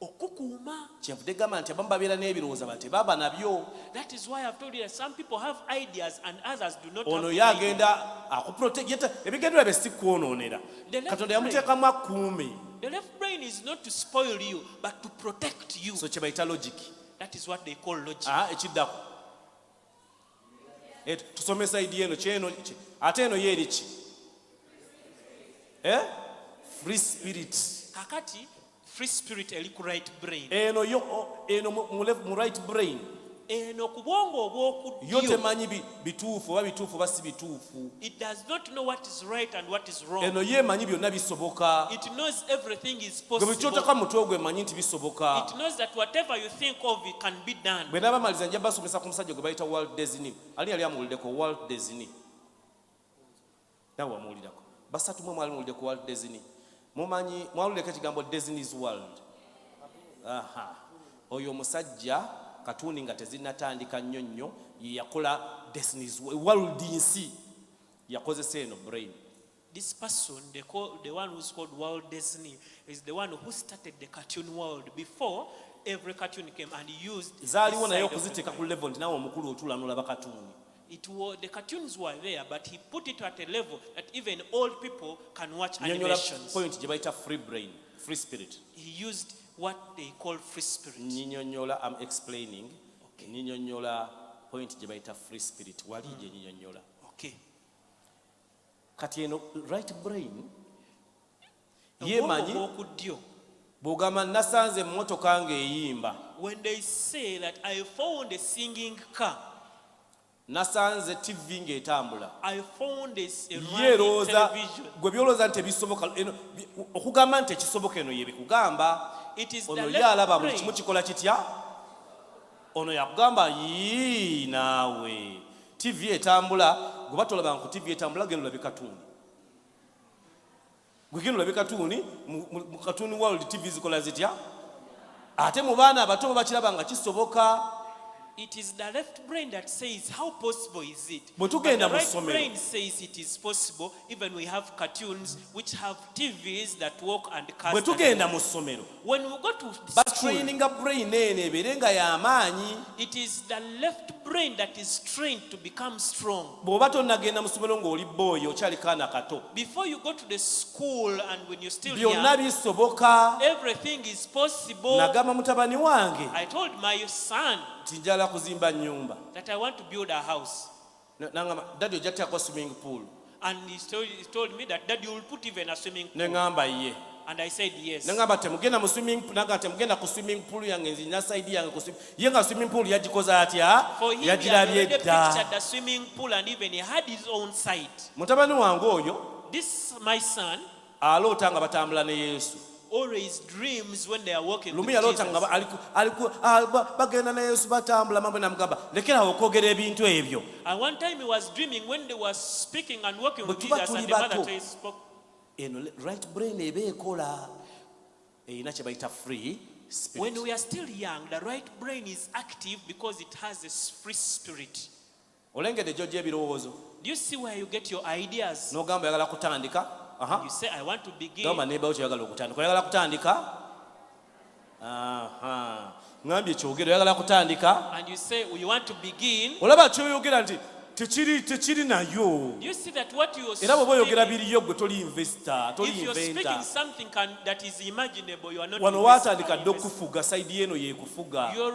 Okukuuma. Kyenvudde gamba nti abamu babeera n'ebirowooza bati baba nabyo. That is why I've told you that some people have ideas and others do not Ono have ye ideas. agenda akuprotect ebigendera bye si kwonoonera. The left Katonda yamuteekamu akuume. The left brain is not to spoil you, but to protect you. So kye bayita logic. That is what they call logic. Ekiddako. Tusome sayidi eno kyeno ate eno yeeri ki? Free spirit. Kakati, free spirit eri ku right brain. Eno mu right brain. Eno ku bwongo obw'oku Yo ddyo, temanyi bituufu oba bituufu oba si bituufu. it does not know what is right and what is wrong. Eno yeemanyi byonna bisoboka. It knows everything is Gwe buli possible. ky'oteeka mu mutwe gwe manyi nti bisoboka. It knows that whatever you think of, it can be done. Bwe nabamaliza nja basomesa ku musajja gwe bayita Walt Disney. Ali yali amuwuliddeko Walt Disney. Nawe wamuwulirako. Basatu mwe mwali muwuliddeko Walt Disney. Mumanyi mwawuliddeko ekigambo Disney's World. Oyo omusajja katuuni nga tezinnatandika nnyo nnyo ye yakola Disney's World nsi. Yakozesa eno brain. This person, the one who's called Walt Disney, is the one who started the cartoon world before every cartoon came and he used this Zaaliwo naye side of the okuziteeka ku brain. level nti naawe omukulu otula n'olaba katuuni. The cartoons were there, but he put it at a level that even old people can watch Nnyonnyola animations. point gye bayita free brain, free spirit. He used what they call free spirit. Nnyonnyola, I'm explaining. Nnyonnyola point gye bayita free spirit. Wali gye nnyonnyola. Okay. Kati eno right brain Yemanyi. yeemanyi bw'ogamba nasanze emmotoka ng'eyimba, When they say that I found a singing car, nasanze TV ng'etambula, I found this a running yeerowooza television. gwe byolowooza nti tebisoboka eno okugamba nti ekisoboka eno yebikugamba. It is the Ono ye left alaba buli brain. kimu kikola kitya, ono yakugamba yii naawe TV etambula. Gwe batolabanga ku TV etambula, genda olabe katuuni. Gwe genda olabe katuuni, mu katuuni world TV zikola zitya. Ate mu baana abato bo bakiraba nga kisoboka. It is the left brain that says, how possible is it? Bwe But tugenda the mu right ssomero, brain says it is possible. Even we have cartoons which have TVs that walk and cast. bwe tugenda mu ssomero, When we go to school, batraininga brain eno ebeere nga y'amaanyi. it is the left brain that is trained to become strong. Bw'oba tonnagenda mu ssomero ng'oli booyi, okyali kaana kato, Before you go to the school and when you're still byonna young, bisoboka. everything is possible. Nagamba mutabani wange I told my son nti njala kuzimba nnyumba. that I want to build a house. Nangamba daddy ojja kuteekako swimming pool. And he told me that, Dad, you will put even a swimming pool. Ne ngamba ye. And I said yes. Nangamba temugenda mu swimming pool, nanga temugenda ku swimming pool yange nzina side yange ku swimming. Ye nga swimming pool yagikoza atya? For him, he had Yagirabye already dda. pictured the swimming pool and even he had his own site. Mutabani wange oyo This, my son, aloota nga batambula ne Yesu. always dreams when they are walking with Lumu yaloota Jesus. nga bagenda ne Yesu batambula, mambo namugamba lekerawo okwogera ebintu ebyo. And one time he was dreaming when they were speaking and walking with Bwe tuba Jesus, and tuli the mother bato, spoke. eno right brain eba ekola. Erina kye bayita free spirit. When we are still young, the right brain is active because it has a free spirit. Olengedde gy'oggya ebirowoozo Do you see where you get your ideas? n'ogamba oyagala kutandika. Aha. You say, I want to begin. Gamba nebawo kyoyagala okutandika. Oyagala kutandika? Aha. Ngambye kyogera oyagala kutandika. And you say, you want to begin. Olaba kyoyogera nti tekiri nayo. Do you see that what you are Era bw'oba oyogera speaking, biriyo gwe toli investor, toli if you're speaking inventer. something that is imaginable, you are not Wano waatandika dde okufuga, sayidi eno yeekufuga. Your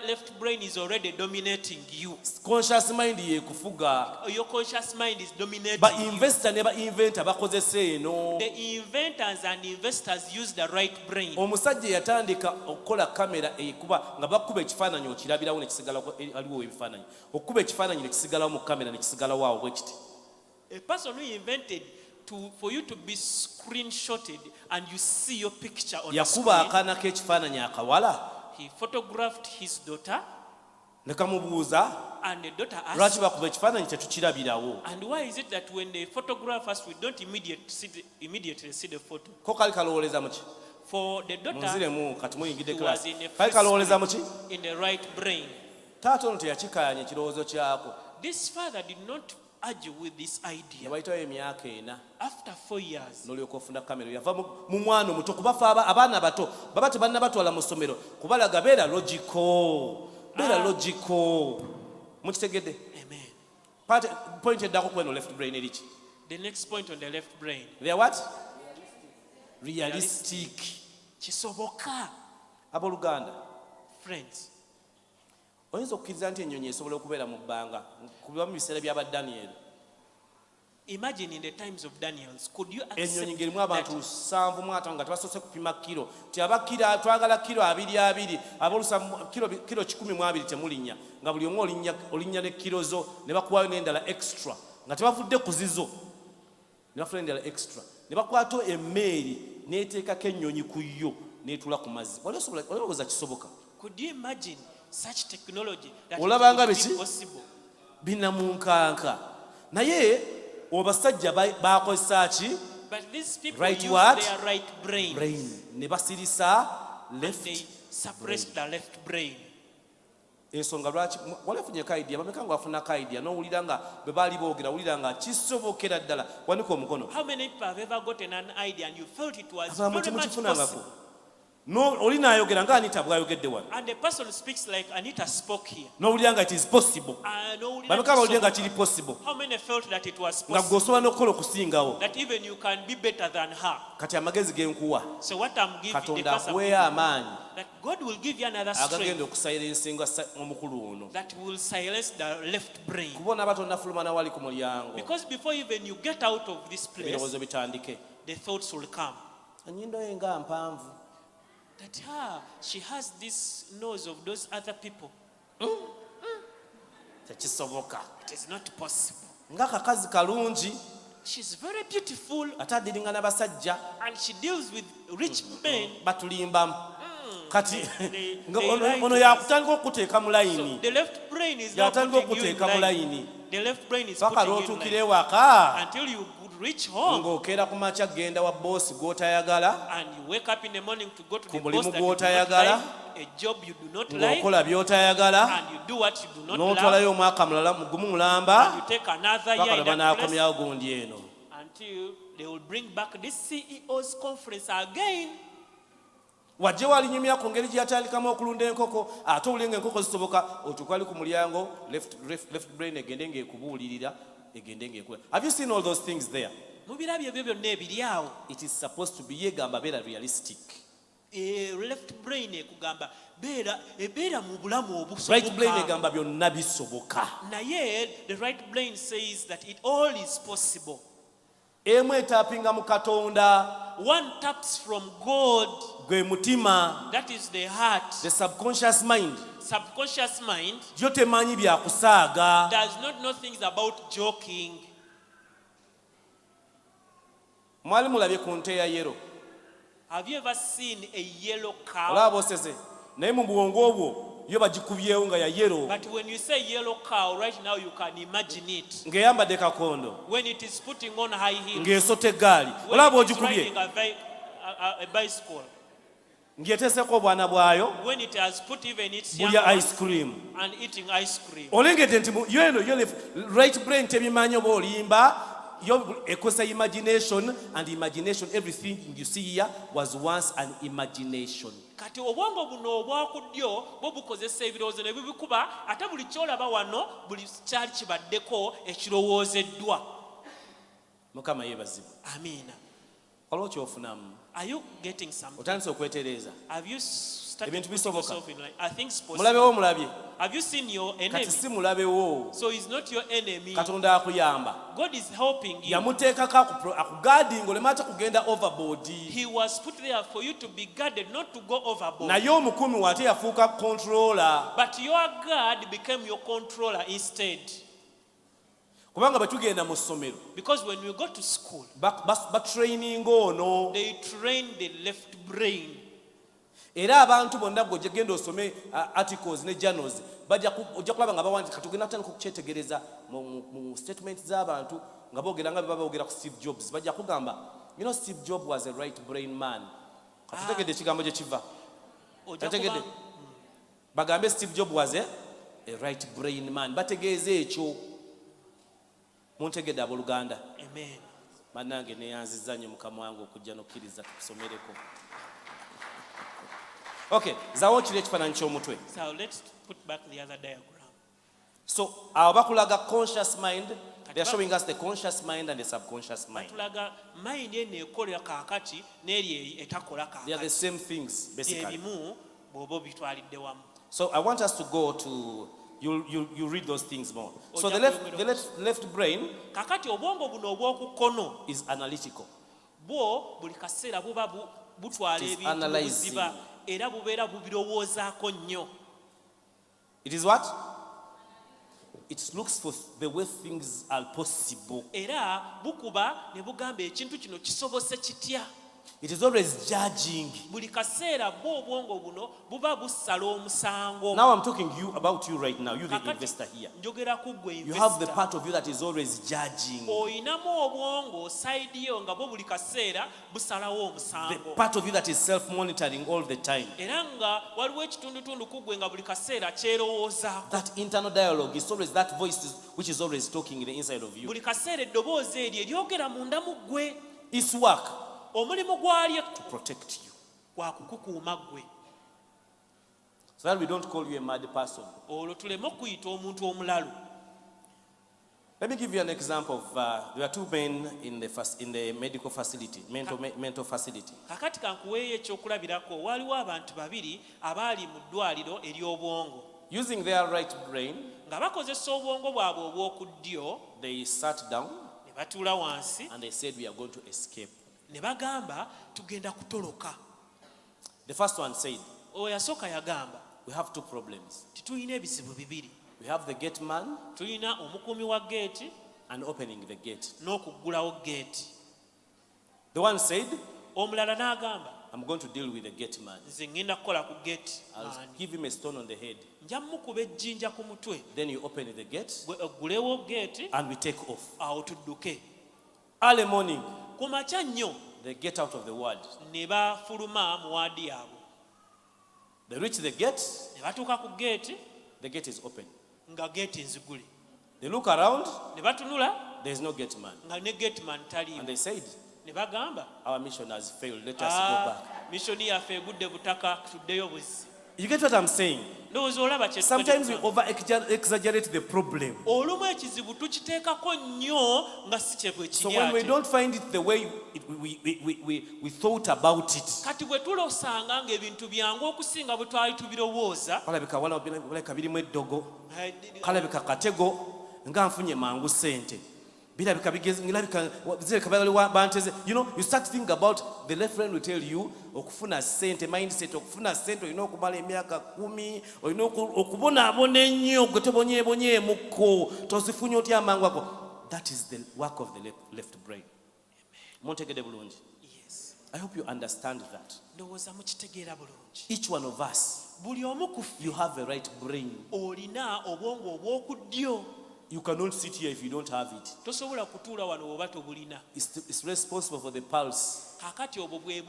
left brain is already dominating you. Conscious mind yeekufuga. Your conscious mind is dominating Ba you. investor ne ba inventer bakozesa eno. The inventors and investors use the right brain. Omusajja yatandika okukola kamera ekuba nga bakuba ekifaananyi okirabirawo ne kisigalawo aliwo ebifaananyi. Okuba ekifaananyi ne kisigalawo mu kamera ne kisigalawo awo bwe kiti. A person who invented for you to be screenshotted and you see your picture on the Yakuba screen. akaana k'ekifaananyi akawala He photographed his daughter ne kamubuuza and the daughter lwaki asked, bakuba ekifaananyi tetukirabirawo. and why is it that when they photograph us, we don't immediately see the photo? Ko kali kalowooleza mu ki? For the daughter, Munziremu kati muyingidde he was class. in a Kali kalowooleza mu ki? in the right brain. Taata ono teyakikaanya ekirowoozo kyako. This father did not argue with this idea. Yabayitawo emyaka 4 After 4 years, n'olyoka ofuna kamera yava mu mwana omuto kubafa abaana bato baba tebannabatwala mu ssomero kubalaga beera logical. Mukitegedde? amen. Point eddako ku eno left brain eriki? The next point on the left brain. They are what? Realistic. Chisoboka. Abooluganda, Friends, oyinza okukkiriza nti ennyonyi esobola okubeera mu bbanga kuba mu biseera by'aba Daniel. imagine in the times of Daniel's, could you Ennyonyi accept ng'erimu abantu that 7 nga tebasoose kupima kiro ti abakira twagala kiro 2 abolusa kiro 120 temulinnya nga buli omu olinnya ne kiro zo ne bakuwayo n'endala extra nga tebavudde ku zizo ne bafuna endala extra ne bakwata emmeeri n'eteekako ennyonyi ku yo n'etuula ku mazzi. Olowooza kisoboka? could you imagine such technology that Olabanga it would biki? be possible? Binamunkanka. Naye obasajja bakozesa ki? But these people Right use what? their right brain. Brain. Ne basirisa left. They suppress the left brain. Ensonga lwaki wali afunyeko idea bameka nga wafunako idea n'owulira nga bwe baali boogera wulira nga kisobokera ddala. Wanika omukono. How many people have ever gotten an idea and you felt it was Abamu very much temukifunangako. possible? oli naayogera nga Anita bw'ayogedde wano and the person speaks like Anita spoke here. n'owulira nga it is possible bameka bawulire nga kiri possible How many felt that it was nga possible? gweosobola n'okukola okusingawo That even you can be better than her. kati amagezi ge nkuwa So what I'm giving the katonda person, akuweeyo amaanyi that God will give you another agagenda strength okusayira ensinga omukulu ono that will silence the left brain. kubona abatonda fuluma nawali ku mulyango Because before even you get out of this place, ebirowoozo bitandike the thoughts will come. enyindo ye nga mpanvu That she has this nose of those other people. tekisoboka It is not possible. ng'akakazi kalungi She's very beautiful ate adiringa n'abasajja and she deals with rich men. batulimbamu kati they ono like yakutandika okuteeka mu So layini the left brain is not yatandika putting you in okuteeka mu line. layini The left brain is paka putting you in lw'otuukira line. ewaka Until you could reach home ng'okeera ku makya kgenda wa boosi gw'otayagala and you wake up in the morning to go to the Ku boss mulimu that you do not gw'otayagala, like, a job you do not like, ng'okola by'otayagala and you do what you do not n'otwalayo love, omwaka mulala gumu and mulamba you take another paka year lwe in that place banaakomyawo gundi eno until they will bring back this CEO's conference again. wajje walinyumya ku ngeri gye yatandikamu okulunda enkoko ate owulenga enkoko zisoboka otuuka ali ku mulyango left brain egende ng'ekubuulirira egende ng'ekula. Have you seen all those things there? Mubirabyo ebyo byonna ebiri awo. It is supposed to be yegamba beera realistic. Left brain ekugamba ebeera mu bulamu Right brain obusoboka. egamba byonna bisoboka. Naye the right brain says that it all is possible. Emu etaapinga mu Katonda One taps from God, gwe mutima, that is the heart. the subconscious mind. Subconscious mind Gyo temanyi byakusaaga. does not know things about joking. Mwali mulabye ku nte ya yero. Have you ever seen a yellow cow? Olaba oseze. Naye mu bwongo obwo yo bagikubyewo nga ya yero But when you say yellow cow, right now you can imagine it. ng'eyambadde kakondo When it is putting on high heels, ng'esota eggaali. when Olaba it is ogikubye riding a bicycle, ng'eteeseko obwana bwayo when it has put even its young bulya ice ones cream. and eating ice cream. Olengedde nti yo eno yo right brain tebimanyi oba olimba yo ekozesa imagination, and imagination, everything you see here was once an imagination. Kati obwongo buno obwa ddyo bwo bukozesa ebirowoozo ne bibikuba ate buli kyolaba wano buli kyali kibaddeko ekirowoozeddwa. Mukama yeebazibwe. Amiina. Olwo kyofunamu Are you getting something? otandise okwetereeza. Have you started Ebintu putting bisoboka. yourself in line? Are things possible? Mulabewo mulabye Have you seen your enemy? kati si mulabewo So he's not your enemy. Katonda akuyamba God is helping you. yamuteekako akugaadinga olema ate kugenda overboard. He was put there for you to be guarded, not to go overboard. Naye omukumi wate yafuuka controller But your guard became your controller instead. kubanga bwe tugenda mu ssomero Because when we go to school, batraininga ono they train the left brain. era abantu bonna gwe genda osome articles ne journals ojja kulaba nga bawandika tugenda kutandika okukyetegereza mu statement z'abantu nga boogera nga beba boogera ku Steve Jobs bajja kugamba Steve Jobs was a right brain man. Katutegedde ekigambo gye kiva. Tategedde bagambe Steve Jobs was a right brain man. Bategeeza ekyo muntegedde abooluganda. Amen. Bannange neyanzizza nnyo mukama wange okujja n'okkiriza tukusomereko. Okay, zawo kiri ekifaananyi ky'omutwe. So let's put back the other diagram. So awo bakulaga conscious mind. They are showing us the conscious mind and the subconscious mind. Tulaga mind eno ekola kaakati n'eri etakola They are the kaakati. same things basically. Ebimu bw'oba bitwalidde wamu. So I want us to go to you read those things more. So the left brain Kaakati obwongo buno obw'oku kkono is analytical. bwo buli kaseera buba butwala It is ebintu analyzing. buziba era bubeera bubirowoozaako nnyo. It is what? It looks for the way things are possible. Era bukuba ne bugamba ekintu kino kisobose kitya. It is always judging. Buli kaseera bwo obwongo buno buba busala omusango. Now I'm talking about you right now, you the Kakati investor here. njogera ku gwe You have the investor. part of you that is always judging. Oyinamu obwongo sayidi yo nga bwo buli kaseera busalawo The omusango. part of you that is self-monitoring all the time. Era nga waliwo ekitundutundu ku gwe nga buli kaseera kyerowoozaako. That internal dialogue is always that voice which is always talking in the inside of you. Buli kaseera eddoboozi eryo eryogera munda mu ggwe. Its work Omulimu gwalyo to protect you. kwa kukukuuma ggwe so that we don't call you a mad person. olwo tuleme okuyita omuntu omulalu. Let me give you an example of there are two men in the medical facility, mental facility. Kakati kankuweeyo ekyokulabirako waliwo abantu babiri abaali mu ddwaliro ery'obwongo Using their right brain, nga bakozesa obwongo bwabwe obw'oku ddyo they sat down ne batuula wansi and they said, we are going to escape. ne bagamba tugenda kutoloka. The first one said, Oyo yasooka yagamba we have two problems. titulina ebizibu bibiri. We have the gate man Tulina omukuumi wa geeti and opening the gate. n'okuggulawo geeti. The one said, Omulala n'agamba I'm going to deal with the gate man. nze ngenda kukola ku geeti I'll maani. give him a stone on the head. Nja mukuba ejjinja ku mutwe Then you open the gate gwe oggulewo geeti and we take off. awo tudduke. Early morning, Ku makya nnyo they get out of the ward. ne bafuluma mu waadi yaabwe. They reach the gate, Ne batuuka ku geeti the gate is open. nga geeti nzigule. They look around, Ne batunula there is no gate man. nga ne geetman And taliiwo. they said, Ne bagamba our mission has failed. Let us go back. misioni yaffe egudde butaka tuddeyo buzzi. You get what I'm saying? Ndowooza olaba kye Sometimes we tukoze. over exaggerate the problem. Olumu ekizibu tukiteekako nnyo nga si kye bwe So kiri when we ate. don't find it the way we thought about it, Kati bwe tulosanga ng'ebintu byangu okusinga bwe twali tubirowooza, kalabika walabika birimu eddogo, kalabika katego, nga nfunye mangu sente. Birabika zireka banteze. You know, you start thinking about the left friend will tell you, okufuna sente, mindset, okufuna sente, olina okumala emyaka 10, olina okubonaabona ennyo, gwe tobonyeebonyeemuko, tozifunye otya amangu ako. That is the work of the left brain. Montegede bulungi. yes, I hope you understand that. ndowooza mukitegeera bulungi. Each one of us, Buli omu ku ffe you have a right brain. olina obwongo obw'oku ddyo. You cannot sit here if you don't have it. Tosobola kutuula wano bw'oba tobulina. It's responsible for the pulse. Kaakati obwo bwe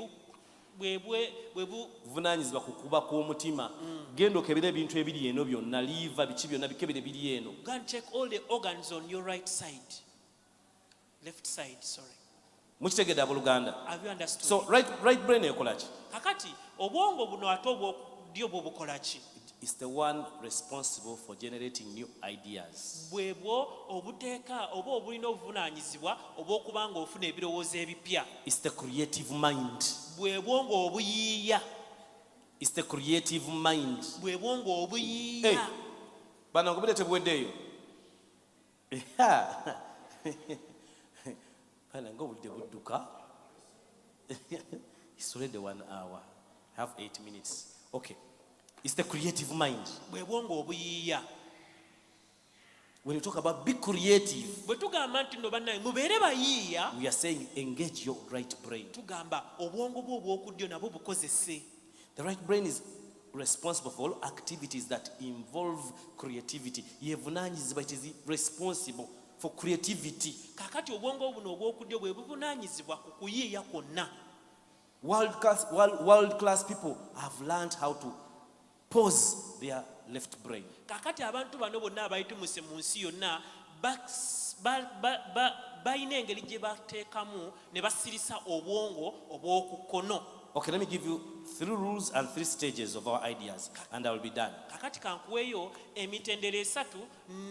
Buvunaanyizibwa ku kuba kw'omutima. Genda okebera ebintu ebiri eno byonna, liiva biki byonna bikebere biri eno. go and check all the organs on your right side. Left side, sorry. Mukitegedde abooluganda? Have you understood? So right brain ekola ki? Kakati obwongo buno ate obw'oku ddyo bwo bukola ki? It's the one responsible for generating new ideas. Bwebwo obuteeka oba obulina obuvunaanyizibwa obw'okuba ng'ofuna ebirowoozo ebipya. It's the creative mind. Bwebwongo obuyiiya. It's the creative mind. Bwebwongo Hey, obuyiiya. bana ngobere tebuweddeeyo. Bana ngobudde budduka. It's already 1 hour. I have 8 minutes. Okay. It's the creative mind. Bwebwongo obuyiiya. When you talk about be creative, Bwe tugamba nti nno bannange mubeere bayiiya, we are saying engage your right brain. tugamba obwongo bwo obw'oku ddyo nabwo bukozese. The right brain is responsible for all activities that involve creativity. Yevunaanyizibwa, it is responsible for creativity. Kaakati obwongo buno obw'oku ddyo bwe buvunaanyizibwa ku kuyiiya kwonna. World class people have learned how to pause their left brain. Kaakati abantu bano bonna abayitumuse mu nsi yonna balina engeri gye bateekamu ne basirisa obwongo obw'oku kkono. Okay, let me give you 3 rules and 3 stages of our ideas, and I will be done. Kaakati kankuweeyo emitendera 3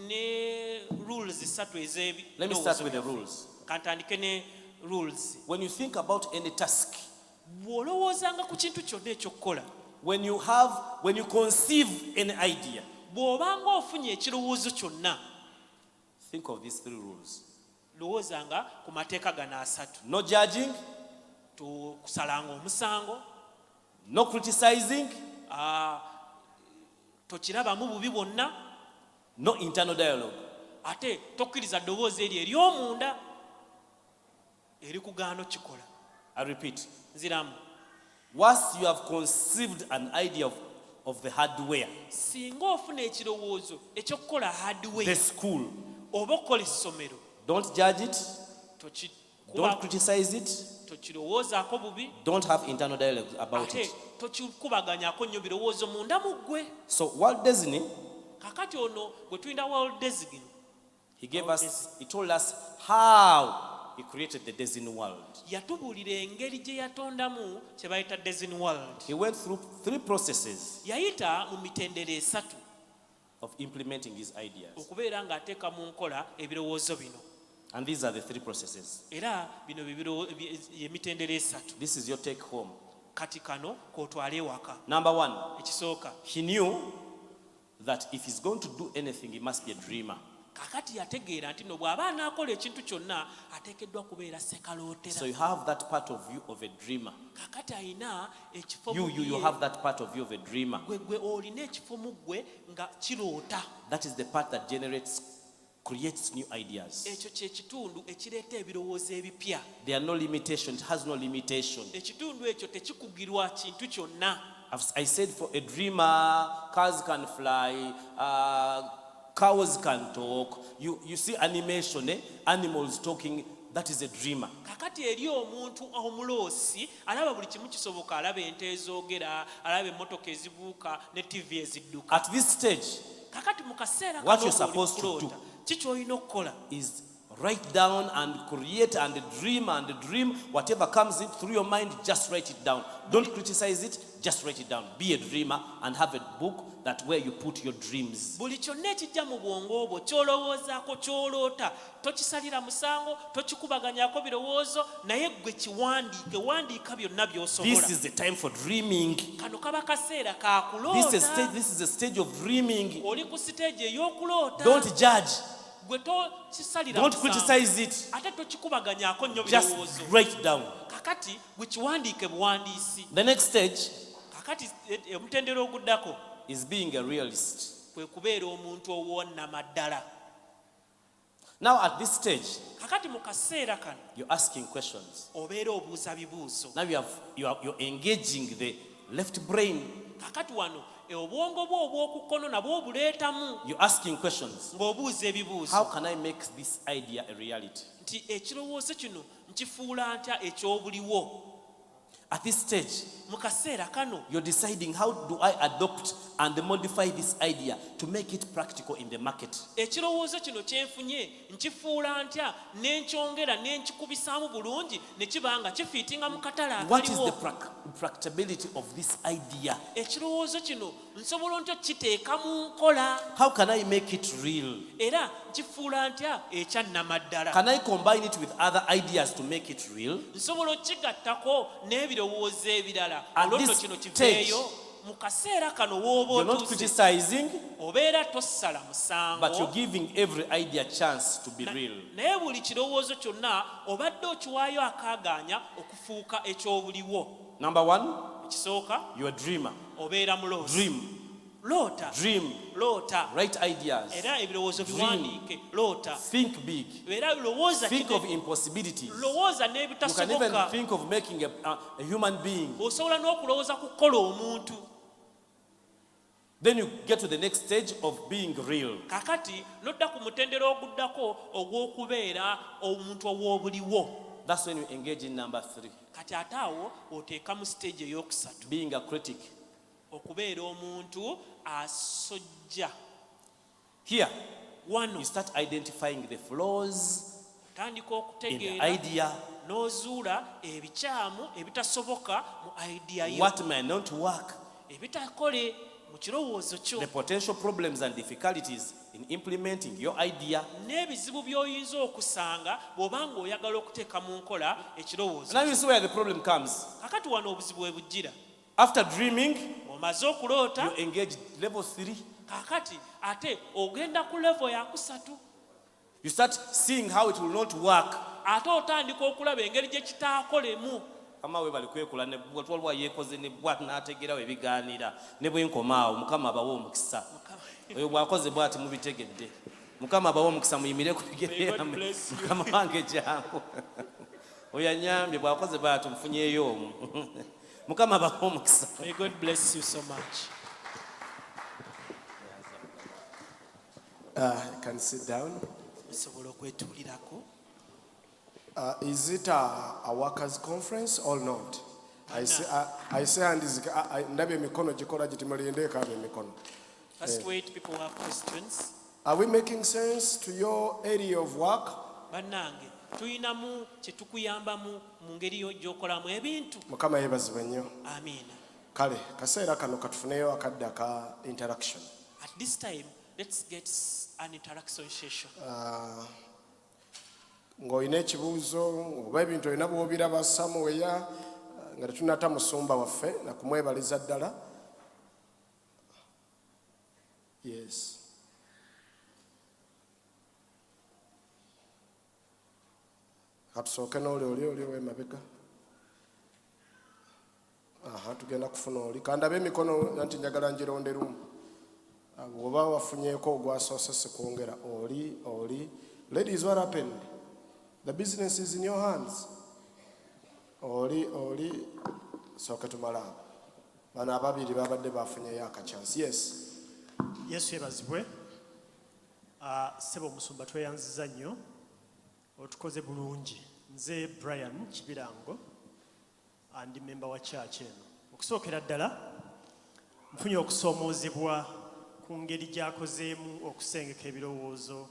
ne rules 3 Let me start with the rules. Kantandike ne rules. When you think about any task, Bw'olowoozanga ku kintu kyonna eky'okkola, when you conceive an idea, bw'obanga ofunye ekirowoozo kyonna, think of these 3 rules. lowoozanga ku mateeka gano 3. No judging, Tokusalanga omusango, no criticizing, tokirabamu bubi bwonna, no internal dialogue. ate tokkiriza ddoboozi eryo ery'omunda erikugaana okikola. I repeat, Nziramu, once you have conceived an idea of the hardware, singa ofuna ekirowoozo eky'okukola the hardware school, oba okukola essomero, don't judge it, don't tokikuba- criticize it, tokirowoozaako bubi, don't have internal dialogue about ate it. tokikubaganyako nnyo birowoozo munda mu ggwe. So Walt Disney, Kakati ono gwe tulina Walt Disney, he told us how he created the Design world. yatubuulira engeri gye yatondamu kye bayita Design world. He went through 3 processes Yayita mu mitendera esatu of implementing his ideas. okubeera ng'ateeka mu nkola ebirowoozo bino. And these are the 3 processes. Era bino ye mitendera esatu. This is your take home. Kati kano k'otwala ewaka. Number 1, Ekisooka, he knew that if he's going to do anything, he must be a dreamer. kakati yategeera nti no bw'aba anaakola ekintu kyonna ateekeddwa kubeera sekalootera. So you have that part of you of a dreamer. Kakati alina ekifo You mu ye. have that part of you of a dreamer. Gwe olina ekifo mu ggwe nga kiroota. That is the part that creates new ideas. Ekyo kye kitundu ekireeta ebirowoozo ebipya. There are no limitations. It has no limitation. Ekitundu ekyo tekikugirwa kintu kyonna. I said for a dreamer, cars can fly, cows can talk. You see animation, animals talking. That is a dreamer. Kakati eri omuntu omuloosi alaba buli kimu kisoboka, alaba ente ezoogera, alaba emmotoka ezibuuka ne TV ezidduka. At this stage, Kakati mu kaseera What kano you're supposed to kuloota, do kikyolina okukola is write down and create and dream whatever comes in through your mind. Just write it down. Don't criticize it. Just write it down. Be a dreamer and have a book that where you put your dreams. buli kyonna ekijja mu bwongo bwo kyolowoozaako kyoloota tokisalira musango tokikubaganyako birowoozo naye ggwe kiwandiike wandiika byonna This by'osobola. is the time for dreaming. Kano kaba kaseera ka This is a stage of dreaming. oli ku siteegi ey'okuloota. Don't judge. gwe tokisalira Don't musango. criticize it. ate tokikubaganyaako nnyo Just birowoozo. write down. Kakati bwe kiwandiike buwandiisi. The next stage Kakati omutendera oguddako is being a realist. kwe kubeera omuntu owonnama ddala. Now at this stage, Kakati mu kaseera kano you're asking questions. obeera obuuza bibuuzo. Now you're engaging the left brain. Kakati wano obwongo bwo obw'okukono nabwo obuleetamu You're asking questions. ng'obuuza ebibuuzo. How can I make this idea a reality? Nti ekirowoozo kino nkifuula ntya ekyobuliwo. At this stage, Mu kaseera kano you're deciding how do I adopt and modify this idea to make it practical in the market. ekirowoozo kino kyenfunye nkifuula ntya n'enkyongera n'enkikubisaamu bulungi ne kiba nga kifiitinga mu katale What is akaliwo. the practicability of this idea? Ekirowoozo kino nsobola ntya kiteeka mu nkola How can I make it real? era nkifuula ntya ekyannama ddala. Can I combine it with other ideas to make it real? Nsobola okigattako n'ebirowoozo ebirala At olwo nno this kino stage, kiveeyo mu kaseera kano w'oba You're not otuuse criticizing, obeera tossala but you're musango giving every idea a chance to be real. naye buli kirowoozo kyonna obadde okiwaayo akaagaanya okufuuka ekyobuliwo. Number 1, Ekisooka you're a dreamer. obeera muloozi. Dream, Loota. dream, Loota. write ideas, Era ebirowoozo Dream. biwandiike. Loota. think big, Era lowooza think of kide- impossibilities. lowooza You can even n'ebitasoboka. think of making a human being. Osobola n'okulowooza ku kukola omuntu. Then you get to the next stage of being real. Kakati nodda ku mutendera oguddako ogw'okubeera omuntu ow'obuliwo. That's when you engage in number 3, Kati ate awo oteeka mu stage ey'okusatu being a critic. okubeera omuntu asojja. Here, Wano you start identifying the flaws otandika in the okutegeera idea, n'ozuula ebikyamu ebitasoboka mu idea yo, what may not work, ebitakole mu kirowoozo kyo, the potential problems and difficulties in implementing your idea. n'ebizibu by'oyinza okusanga bw'oba ng'oyagala okuteeka mu nkola ekirowoozo. Now you see where the problem comes. Kakati wano obuzibu we bujjira. After dreaming, Omaze okuloota, you engage level 3. kakati ate ogenda ku level ya kusatu. You start seeing how it will not work. Ate otandika okulaba engeri gye kitaakolemu. Kama we bali kwekula ne bwatwa lwa yekoze ne bwat n'ategerawo ebigaanira ne bwenkomaawo Mukama abawo omukisa. Oyo bwakoze bwati mubitegedde. Mukama abawo omukisa muyimire ku bigere May God yammwe. bless you. Mukama wange jangu. Oyo anyambye bwakoze bwati mufunyeeyo omu. Mukama abawo omukisa. May God bless you so much. You can sit down. Musobola okwetuulirako. Is it a workers' conference or not? I say and ndabe emikono gikola giti mulinde kabe emikono. First wait, people have questions. Are we making sense to your area of work? Bannange tuyinamu kye tukuyambamu mu ngeri yo gy'okolamu ebintu. Mukama yeebazibwe nnyo. Amiina. Kale kaseera kano katufuneyo akadde aka interaction. At this time, let's get an interaction session. Ng'olina ekibuuzo oba ebintu olina bw'obiraba Samuweya nga tetunata musumba waffe na kumwebaliza ddala. Yes. Katusooke n'oli w'emabega. Tugenda kufuna oli. Kandabe emikono nti njagala ngironde lumu. Bw'oba wafunyeeko ogwasoose sikwongera. Oli. Ladies, what happened? The business is in your hands. Oli. Sooke tumala. Bano ababiri babadde bafunyeyo akachance. Yes. Yesu yeebazibwe. Ssebo omusumba tweyanziza nnyo. Otukoze bulungi. Nze Brian Kibirango andi member wa church eno. Okusookera ddala nfunye okusoomoozebwa ku ngeri gy'akozeemu okusengeka ebirowoozo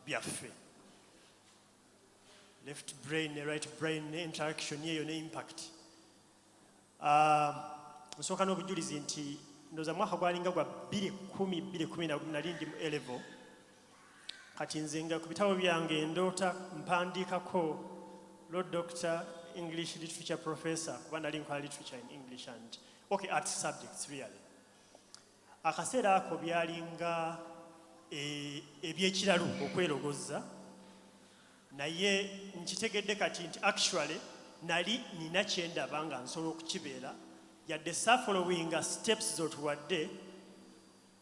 byaffe. Left brain ne right brain ne interaction yeeyo ne impact. Nsooka n'obujulizi nti ndowooza mwaka gwalinga gwa 2010 nali ndi mu A-level. Kati nze nga ku bitabo byange ndoota mpandiikako Lord Doctor English Literature Professor kuba nali nkola literature in English and art subjects really. Akaseera ako byalinga ebyekiralu okwerogoza naye nkitegedde kati nti actually nali nina kyendaba nga nsobola okukibeera yadde following steps zotuwadde.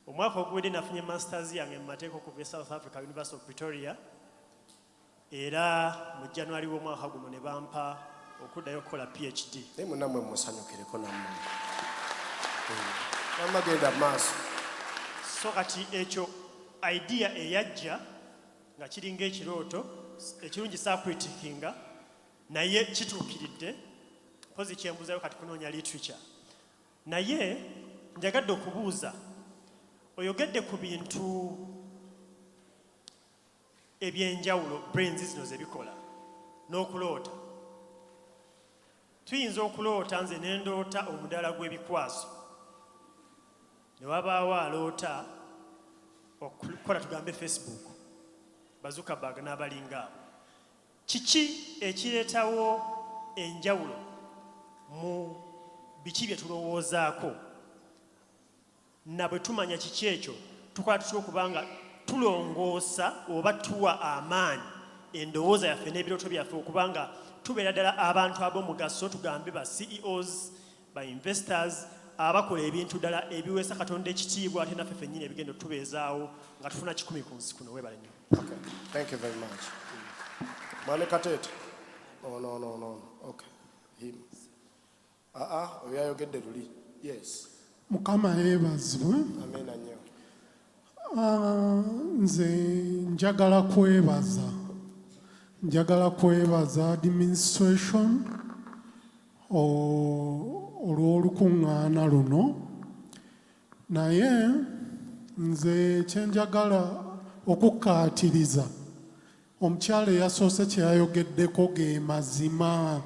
Omwaka oguwedde nafunye masters yange mu mateeka okuva South Africa University of Pretoria era mu January w'omwaka guno ne bampa okuddayo okukola PhD. Naye munnamwe musanyukireko nammwe. Amagenda maaso. So kati ekyo idea eyajja nga kiringa ekirooto ekirungi saakwitikinga naye kituukiridde mpozi kyembuzayo kati kunoonya literature. Naye njagadde okubuuza oyogedde ku bintu ebyenjawulo brains zino ze bikola n'okuloota. Tuyinza okuloota nze ne ndoota omudaala gw'ebikwaso ne wabaawo aloota okukola tugambe Facebook Zuckerberg n'abalinga abo. Kiki ekireetawo enjawulo mu biki bye tulowoozaako na bwe tumanya kiki ekyo tukola tutya okubanga tulongoosa oba tuwa amaanyi endowooza yaffe n'ebirooto byaffe okubanga tubeera ddala abantu ab'omugaso tugambe ba CEOs ba investors abakola ebintu ddala ebiweesa Katonda ekitiibwa ate naffe ffennyini ebigenda tubeezaawo nga tufuna 10 ku nsi kuno. Weebale nnyo. Okay. Thank you very much. Mwane Katete. Oh, no. Okay. Him. Oyo ayogedde luli. Yes. Mukama yeebazibwe. Amina nnyo. Nze njagala kwebaza administration olw'olukuŋŋaana luno naye nze kyenjagala okukkaatiriza omukyala eyasoose kye yayogeddeko ge mazima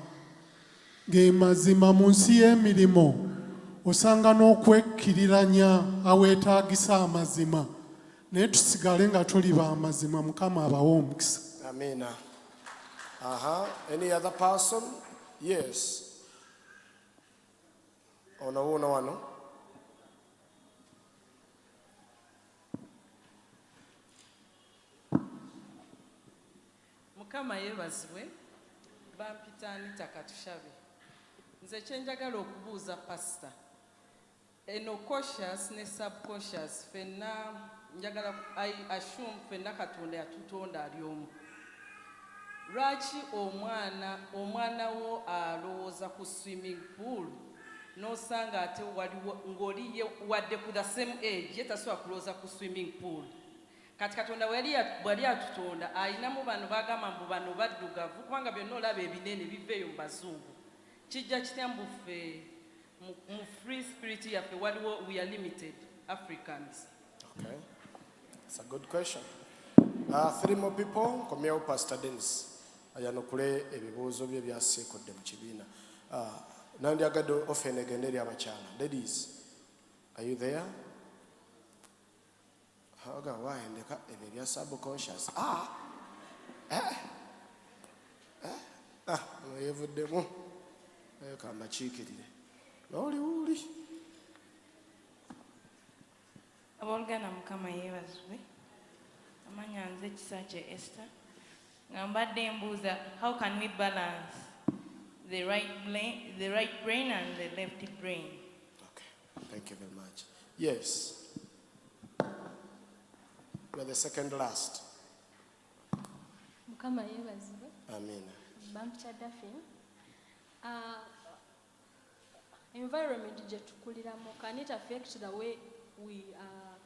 mu nsi y'emirimu osanga n'okwekkiriranya aweetaagisa amazima naye tusigale nga tuli ba mazima. Mukama abawe omukisa. Amina. Any other person? Yes. Ono wano. Mukama yeebazibwe. Bampita Anita Katushabe. Nze kyenjagala okubuuza pastor. Eno cautious ne subconscious fenna njagala I assume fenna Katonda yatutonda ali omu. Lwaki omwana wo alowooza ku swimming pool n'osanga ate waliwo ng'oli wadde ku the same age ye tasobola kulowooza ku swimming pool. Kati Katonda bwali atutonda ayinamu bano bagamba mbu bano baddugavu kubanga byonna olaba ebinene biveeyo mu bazungu. Kijja kitya mbuffe mu free spirit yaffe waliwo we are limited Africans. Okay. That's a good question. Three more people. Komyewo Pastor Dennis ayanukule ebibuuzo bye byasiikodde mu kibiina. Nandyagadde offene egende eri abakyala. Ladies, are you there? Haga wahendeka ebyo bya subconscious. Yevuddemu kambakiikirire n'oli Abolgana Mukama yeebazibwe. Amanya nze Kisakye Esther. Nga mbadde mbuuza, how can we balance the right brain and the left brain? Okay, thank you very much. Yes. You are the second last. Mukama yeebazibwe. Amen. Bampicha Daphne. Environment gye tukuliramu, can it affect the way we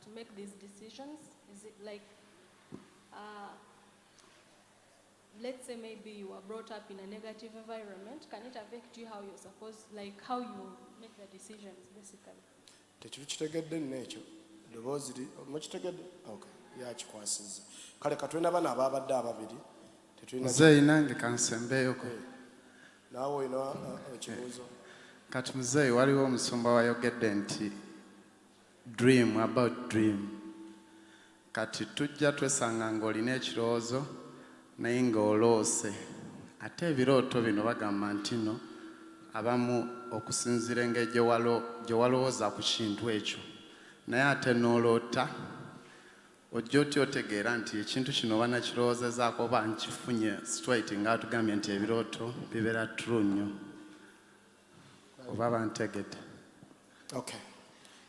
to make these decisions? Is it like, let's say maybe you were brought up in a negative environment, can it affect you how you're supposed, like how you make the decisions basically? Tekikitegedde n'ekyo ddoboozi mukitegedde? Okay, yakikwasizza. Kale katulina bana ababadde ababiri. Muzeeyi nange kansembeeyoko. Naawe olina ekibuuzo? Kati muzeeyi waliwo omusumba wayogedde nti about dream. Kati tujja twesanga ng'olina ekirowoozo naye ng'oloose. Ate ebirooto bino bagamba nti no abamu okusinziira engeri gye walowooza ku kintu ekyo. Naye ate n'oloota ojja otya otegeera nti ekintu kino oba nakirowoozezaako oba nkifunye straight nga atugambye nti ebirooto bibeera true nnyo. Oba bantegedde. Okay.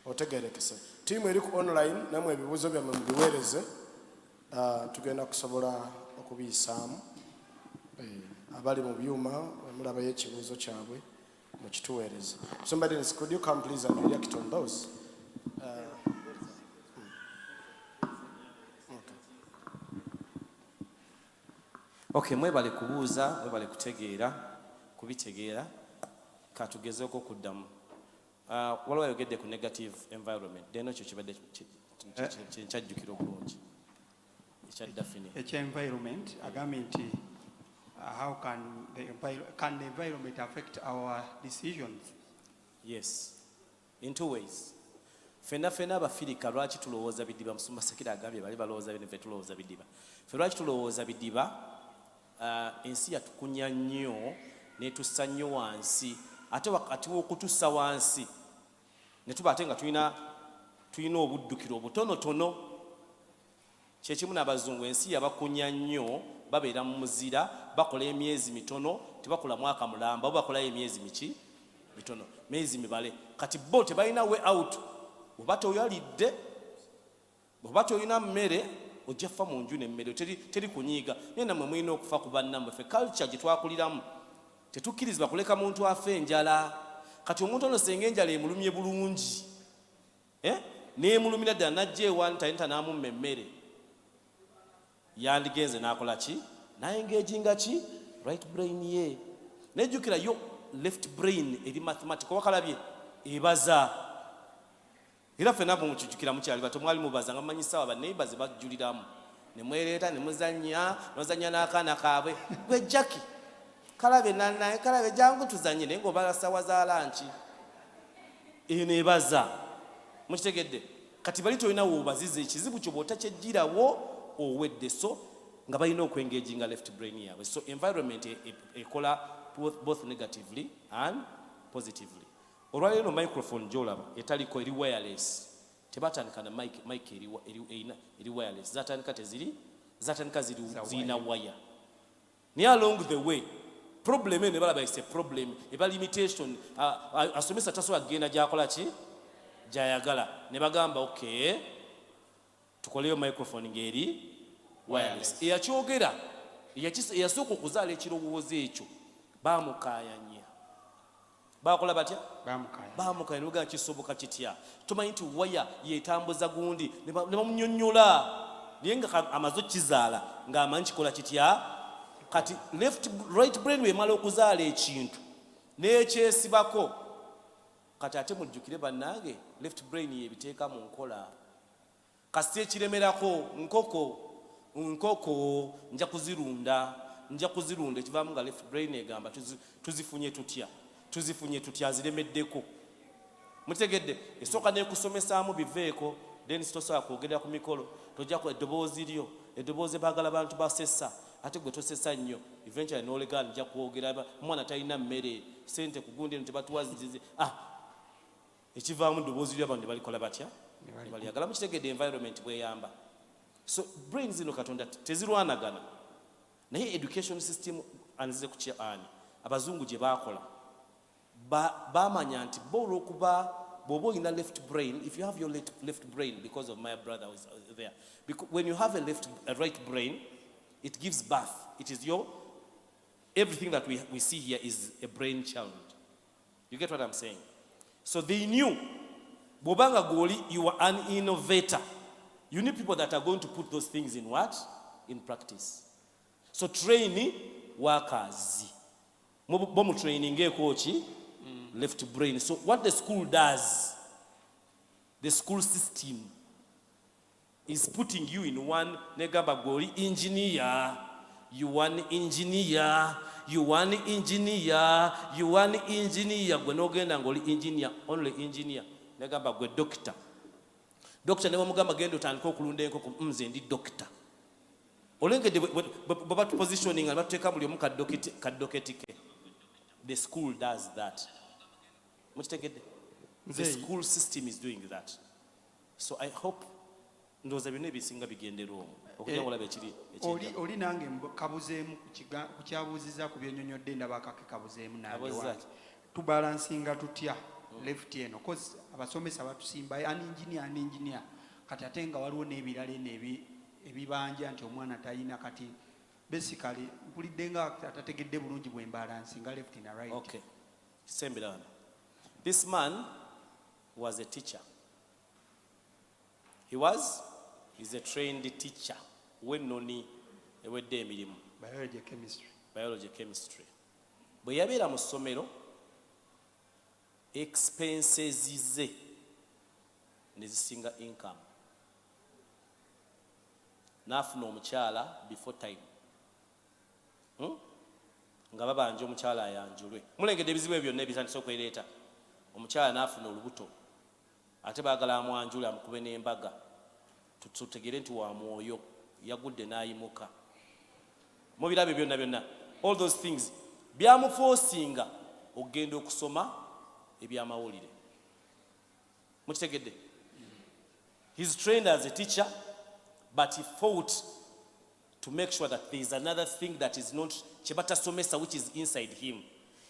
Otegerekese. Tiimu eri ku online namwe ebibuuzo byammwe mubiweereze. Tugenda kusobola okubiyisaamu. Abali mu byuma mulabayo ekibuuzo kyabwe mukituweereze. Somebody else, could you come please and react on those? Okay, mwebale kubuuza, mwebale kubitegeera, katugezeeko kuddamu. Waliwo ayogedde ku negative environment. Deno ekyo kibadde kyajjukira obulungi. Environment, agambye nti how can the environment affect our decisions? Yes, in two ways. Fena abafirika lwaki tulowooza bidiba? Musumba Sekira agambye bali balowooza bino, ffe tulowooza bidiba. Ffe lwaki tulowooza bidiba? Ensi yatukunya nnyo netussa nnyo wansi, ate wakati w'okutussa wansi ne tuba ate nga tulina obuddukiro obutonotono. Kyekimu n'Abazungu, ensi yabakunya nnyo, babeera mu muzira, bakola emyezi mitono, tebakola mwaka mulamba, oba bakolayo emyezi mitono, myezi mibale. Kati bo tebalina way out. Oba toyalidde, oba toyina mmere, ojja fa mu nju n'emmere teri kunyiiga. Naye nammwe mulina okufa ku bannammwe. Ffe culture gye twakuliramu tetukkirizibwa kuleka muntu afa enjala. Kati omuntu ono senga enjala emulumye bulungi, n'emulumira ddala n'ajja ewantalenta n'amumma emmere, yandigenze n'akola ki? Nayengeejinga ki? Right brain ye. Nejjukira yo left brain eri mathematical, wakalabye ebaza. Era ffenna mukijjukira mukyali bato mwali mubaza nga mumanyi ssaawa banneiba ze bajjuliramu. Ne mwereeta ne muzannya n'akaana kaabwe. Gwe Jackie, kalabe naye kalabe jangu tuzanye naye ng'obala ssaawa za lanchi. Eyo neebaza. Mukitegedde? Kati bali tolina woobaziza ekizibu kyo bw'otakyejjirawo owedde, so nga balina okwengeginga left brain yaabwe. So environment ekola both negatively and positively. Olwaleero microphone gy'olaba etaliko eri wireless. Tebatandika na mic eri wireless. Zatandika zirina wire. Naye along the way, problem eno balaba is a problem. Eba limitation. Asomesa tasobola kugenda gy'akola ki? Gy'ayagala. Ne bagamba okay, tukoleyo microphone ng'eri wireless. Eyakyogera, eyasooka okuzaala ekirowoozo ekyo, baamukaayanya. Bakola batya? Baamukaayanya. Ne bagamba kisoboka kitya? Tomanyi nti waya yeetambuza gundi ne bamunnyonnyola. Naye nga amaze okkizaala ng'amanyi kikola kitya? Kati right brain wemala okuzaala ekintu n'ekyesibako, kati ate mujjukire bannange, left brain yebiteeka mu nkola. Kasita ekiremerako nkoko nkoko nja kuzirunda ekivaamu nga left brain egamba tuzifunye tutya aziremeddeko. Mutegedde esooka nekusomesaamu biveeko then sitosobola kwogerera ku mikolo tojja ku eddoboozi lyo eddoboozi baagala abantu basessa ate gwe tosessa nnyo eventually n'olegana nja kwogera omwana talina mmere sente kugundi eno tebatuwazize ekivaamu eddoboozi lyo abantu ne balikola batya ne balyagala. Mukitegedde environment bweyamba. So brain zino Katonda tezirwanagana naye education system anzize ku kyani abazungu gye baakola bamanya nti olwokuba bw'oba olina left brain, if you have your left brain, because of my brother was there, because when you have a right brain, it gives birth. It is everything that we see here is a brain child. You get what I'm saying? So they knew, Bobanga Goli, you are an innovator. You need people that are going to put those things in what? In practice. So training workers. Bomu training coach, left brain. So what the school does, the school system is putting you in one negaba goli engineer, you one engineer, you one engineer, you one engineer, gwenogenda ngoli engineer, only engineer, negaba gwe doctor. Doctor ne bamugamba genda otandika okulunda enkoko nze ndi doctor. Olengedde baba positioning and bateka buli omu kadoketike. The school does that. The school system is doing that. So I hope ndoza bino ebisinga bigendera omwo okugira olaba ekiri oli nange kabuzeemu ku kyabuuziza ku byennyonnyodde ndabakake kabuzeemu nange wange tubalansinga tutya left eno cause abasomesa batusimba an engineer kati ate nga waliwo n'ebirala ebibanja nti omwana talina kati basically mpulidde nga atategedde bulungi bwembalansinga left and right. Okay. Sembirana. This man was a teacher. He's a trained teacher. When noni ewedde emirimu. Biology chemistry. Bwe yabeera mu ssomero expenses ze ne zisinga income. N'afuna omukyala before time. Nga babanja omukyala ayanjulwe. Mulengedde ebizibu ebyo byonna ebitandise okwereeta. Omukyala n'afuna olubuto. Ate baagala amwanjule amukube n'embaga. Tutegere nti wa mwoyo yagudde n'ayimuka. Mubirabe byonna. All those things byamuforcinga okugenda okusoma ebyamawulire. Mukitegedde? He's trained as a teacher, but he fought to make sure that there is another thing that is not Chebata Somesa, which is inside him.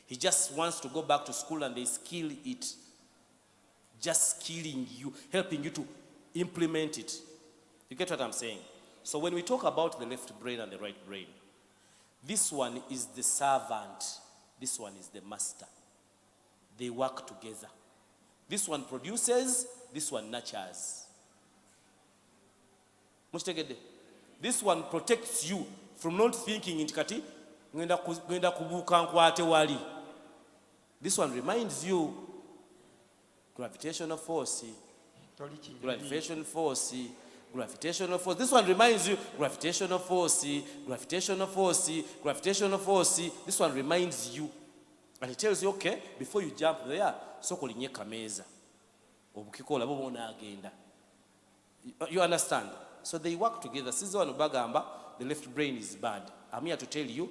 He just wants to go back to school and they skill it. Just skilling you, helping you to implement it. You get what I'm saying? So when we talk about the left brain and the right brain, this one is the servant. This one is the master. They work together. This one produces, this one nurtures. This one protects you from not thinking in kati ngenda kubuka nkwate wali. This one reminds you gravitational force. This one reminds you gravitational force. This one reminds you, and it tells you, okay, before you jump there, so kolinye kameza. Obukikola bo bona agenda. You understand? So they work together. Sizo bagamba, the left brain is bad. I'm here to tell you,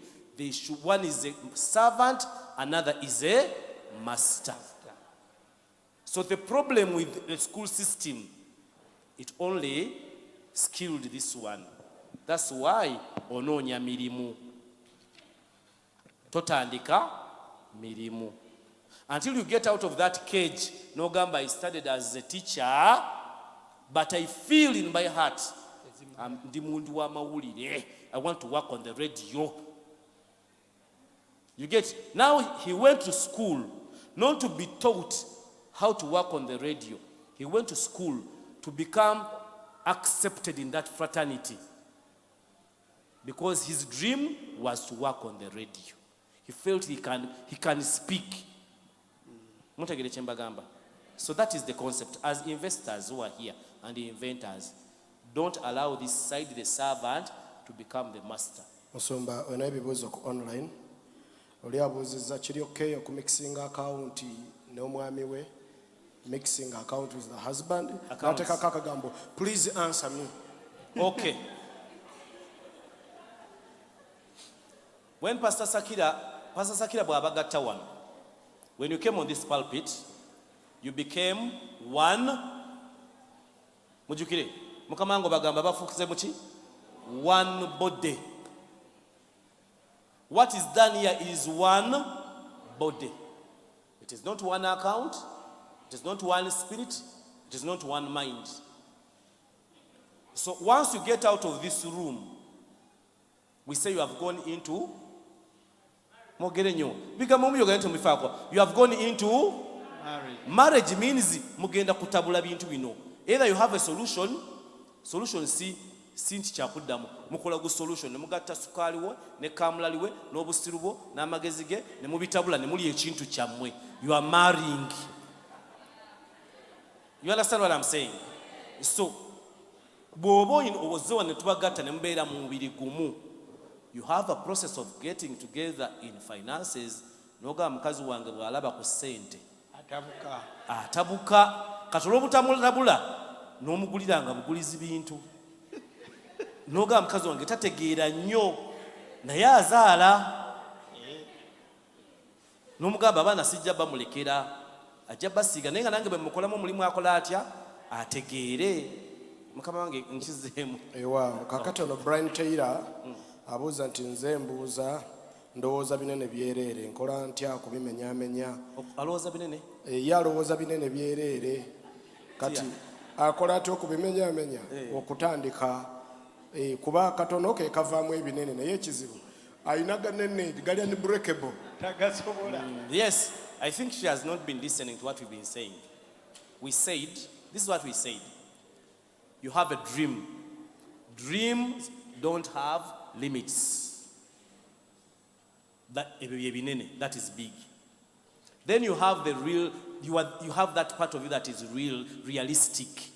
one is a servant, another is a master. So the problem with the school system, it only skilled this one. That's why ononya mirimu. Totandika mirimu. Until you get out of that cage, no gamba, I studied as a teacher, but I feel in my heart, I want to work on the radio. You get? Now he went to school not to be taught how to work on the radio. He went to school to become accepted in that fraternity. Because his dream was to work on the radio. He felt he can speak. So that is the concept. As investors who are here and the inventors, Don't allow this side, the servant, to become the master. Musumba olina ebibuuzo ku online oli abuuzizza kiri okay okumixing account n'omwami we, mixing account with the husband, nateekako akagambo please answer me. Okay. When Pastor Sakira bw'abagatta wano, when you came on this pulpit, you became one. Mujukire, Mukama wange bagamba bafuukize muki? One body. What is done here is one body. It is not one account, it is not one spirit, it is not one mind. So once you get out of this room, we say you have gone into you have gone into marriage. Means mugenda kutabula bintu bino. Either you have a solution si sinti kyakuddamu mukola gu solution ne mugatta sukaali wo ne kamulali we n'obusiru bwo n'amagezi ge ne mubitabula ne muli ekintu kyammwe. You are marrying. You understand what I'm saying? So bw'oba ozzewa ne tubagatta ne mubeera mu mubiri gumu, you have a process of getting together in finances. N'ogamba mukazi wange bw'alaba ku ssente atabuka kati olw'obutamulabula n'omuguliranga bugulizi bintu. N'ogamba mukazi wange tategeera nnyo naye azaala. N'omugamba abaana sijja bamulekera ajja basiiga naye nga nange bwe mukolamu omulimu akola atya ategeere. Mukama wange nkizeemu. Ewa kakati ono Brian Taylor abuuza nti nze mbuuza ndowooza binene byereere nkola ntya kubimenyaamenya. Alowooza binene? Ye alowooza binene byereere kati akola atya okubimenyaamenya okutandika kuba katono ke kavaamu ebinene naye ekizibu ayina ganene gali unbreakable tagasobola. Yes, I think she has not been listening to what we've been saying. We said, this is what we said. You have a dream. Dreams don't have limits. That is big. Then you have the real, you have that part of you that is realistic.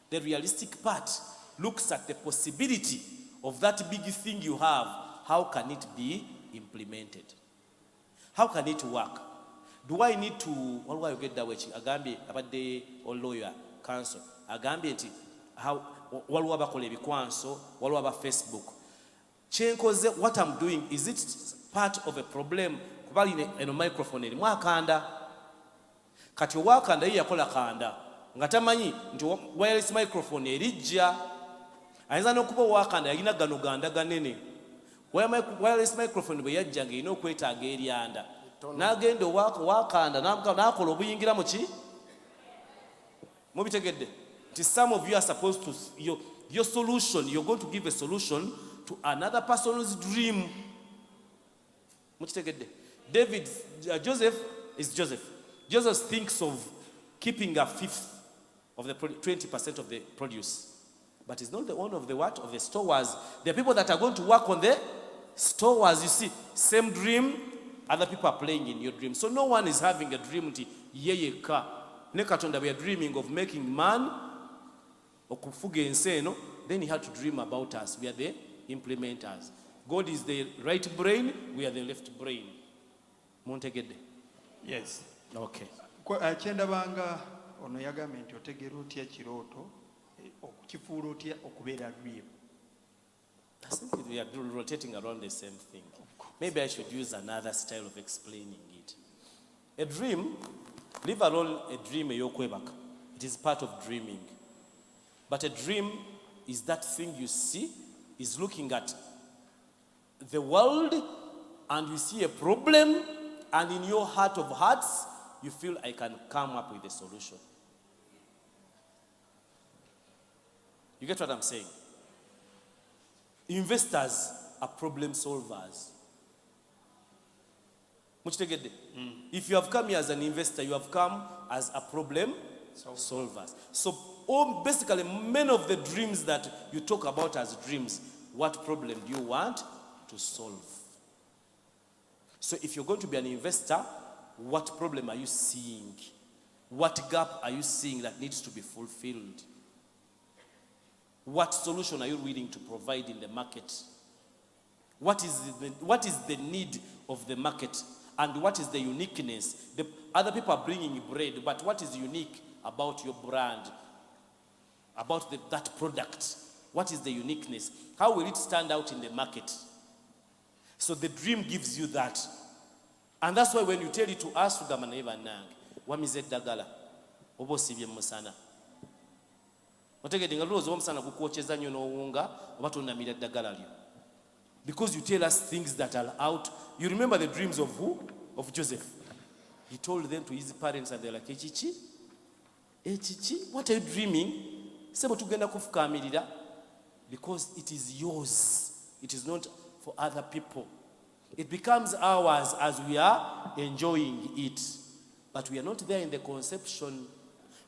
The realistic part looks at the possibility of that big thing you have. How can it be implemented? How can it work? Do I need to, what do I get that way? Agambye abadde or lawyer counsel. Agambye nti how waliwo abakola ebikwanso waliwo aba Facebook. Chenkoze, what I'm doing, is it part of a problem? Kuba eno microphone erimu akanda. Kati owakanda ye yakola kanda nga tamanyi nti wireless microphone erijja. Ayinza n'okuba owakanda yalina gano ganda ganene. Wireless microphone bwe yajja ng'erina okwetaaga eryanda. N'agenda owakanda n'akola obuyingira mu ki? Mubitegedde? Some of you are supposed to, your solution, you're going to give a solution to another person's dream. Joseph is Joseph. Joseph thinks of keeping a fifth of the 20% of the produce. But he's not the owner of the what? Of the stores. There are people that are going to work on the stores. You see, same dream, other people are playing in your dream. So no one is having a dream. We are dreaming of making man. Then he had to dream about us. We are the implementers. God is the right brain, we are the left brain. Montegede. Yes. Okay. Kyendabanga ono yagambye nti otegeera otya kirooto okukifuula otya okubeera dream. I think we are rotating around the same thing. Maybe I should use another style of explaining it. A dream, leave alone a dream eyokwebaka. It is part of dreaming. But a dream is that thing you see, is looking at the world and you see a problem, and in your heart of hearts, you feel I can come up with a solution. You get what I'm saying? Investors are problem solvers. If you have come here as an investor, you have come as a problem solvers. So basically, many of the dreams that you talk about as dreams, what problem do you want to solve? So if you're going to be an investor, what problem are you seeing? What gap are you seeing that needs to be fulfilled? What solution are you willing to provide in the market? What is the need of the market? And what is the uniqueness? The other people are bringing bread, but what is unique about your brand? About that product? What is the uniqueness? How will it stand out in the market? So the dream gives you that. And that's why when you tell it to us, wamize eddagala oba osibye musana otegedde nga lulowooza omusana gukwokyeza nnyo n'owunga oba tonnamira eddagala lyo, because you tell us things that are out. You remember the dreams of who? Of Joseph. He told them to his parents and they're like, echichi? What are you dreaming? Sebo tugenda kufukamirira, because it is yours. It is not for other people. It becomes ours as we are enjoying it. But we are not there in the conception.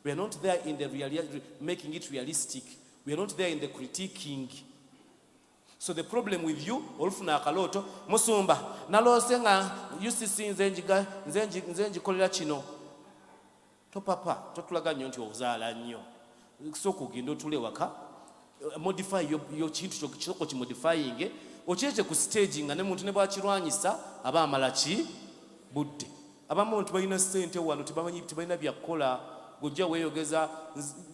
We are not there in the making it realistic. We are not there in the critiquing. So the problem with you, olufuna akaloto, musumba, nalose nga UCC nze njikolera kino. To papa, totulaga nnyo nti ozaala nnyo. Sooka ogenda otule waka, modify yo kintu kisoko kimodifying, okyekye ku stage nga ne muntu ne bwakirwanyisa aba amala ki budde. Abamu nti balina ssente wano tebamanyi tebalina byakukola, gojja weeyogeza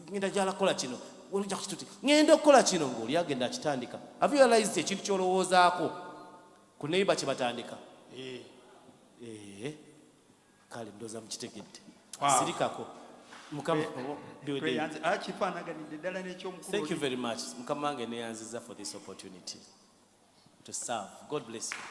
ngenda gyala kola kino. Olujja kituti ngenda okukola kino ng'oli agenda akitandika. Have you realized ekintu ky'olowoozaako ku neighbor kye batandika? Kale ndowooza mukitegedde. Sirikako. Mukama thank you very much. Mukama wange neeyanziza for this opportunity to serve. God bless you.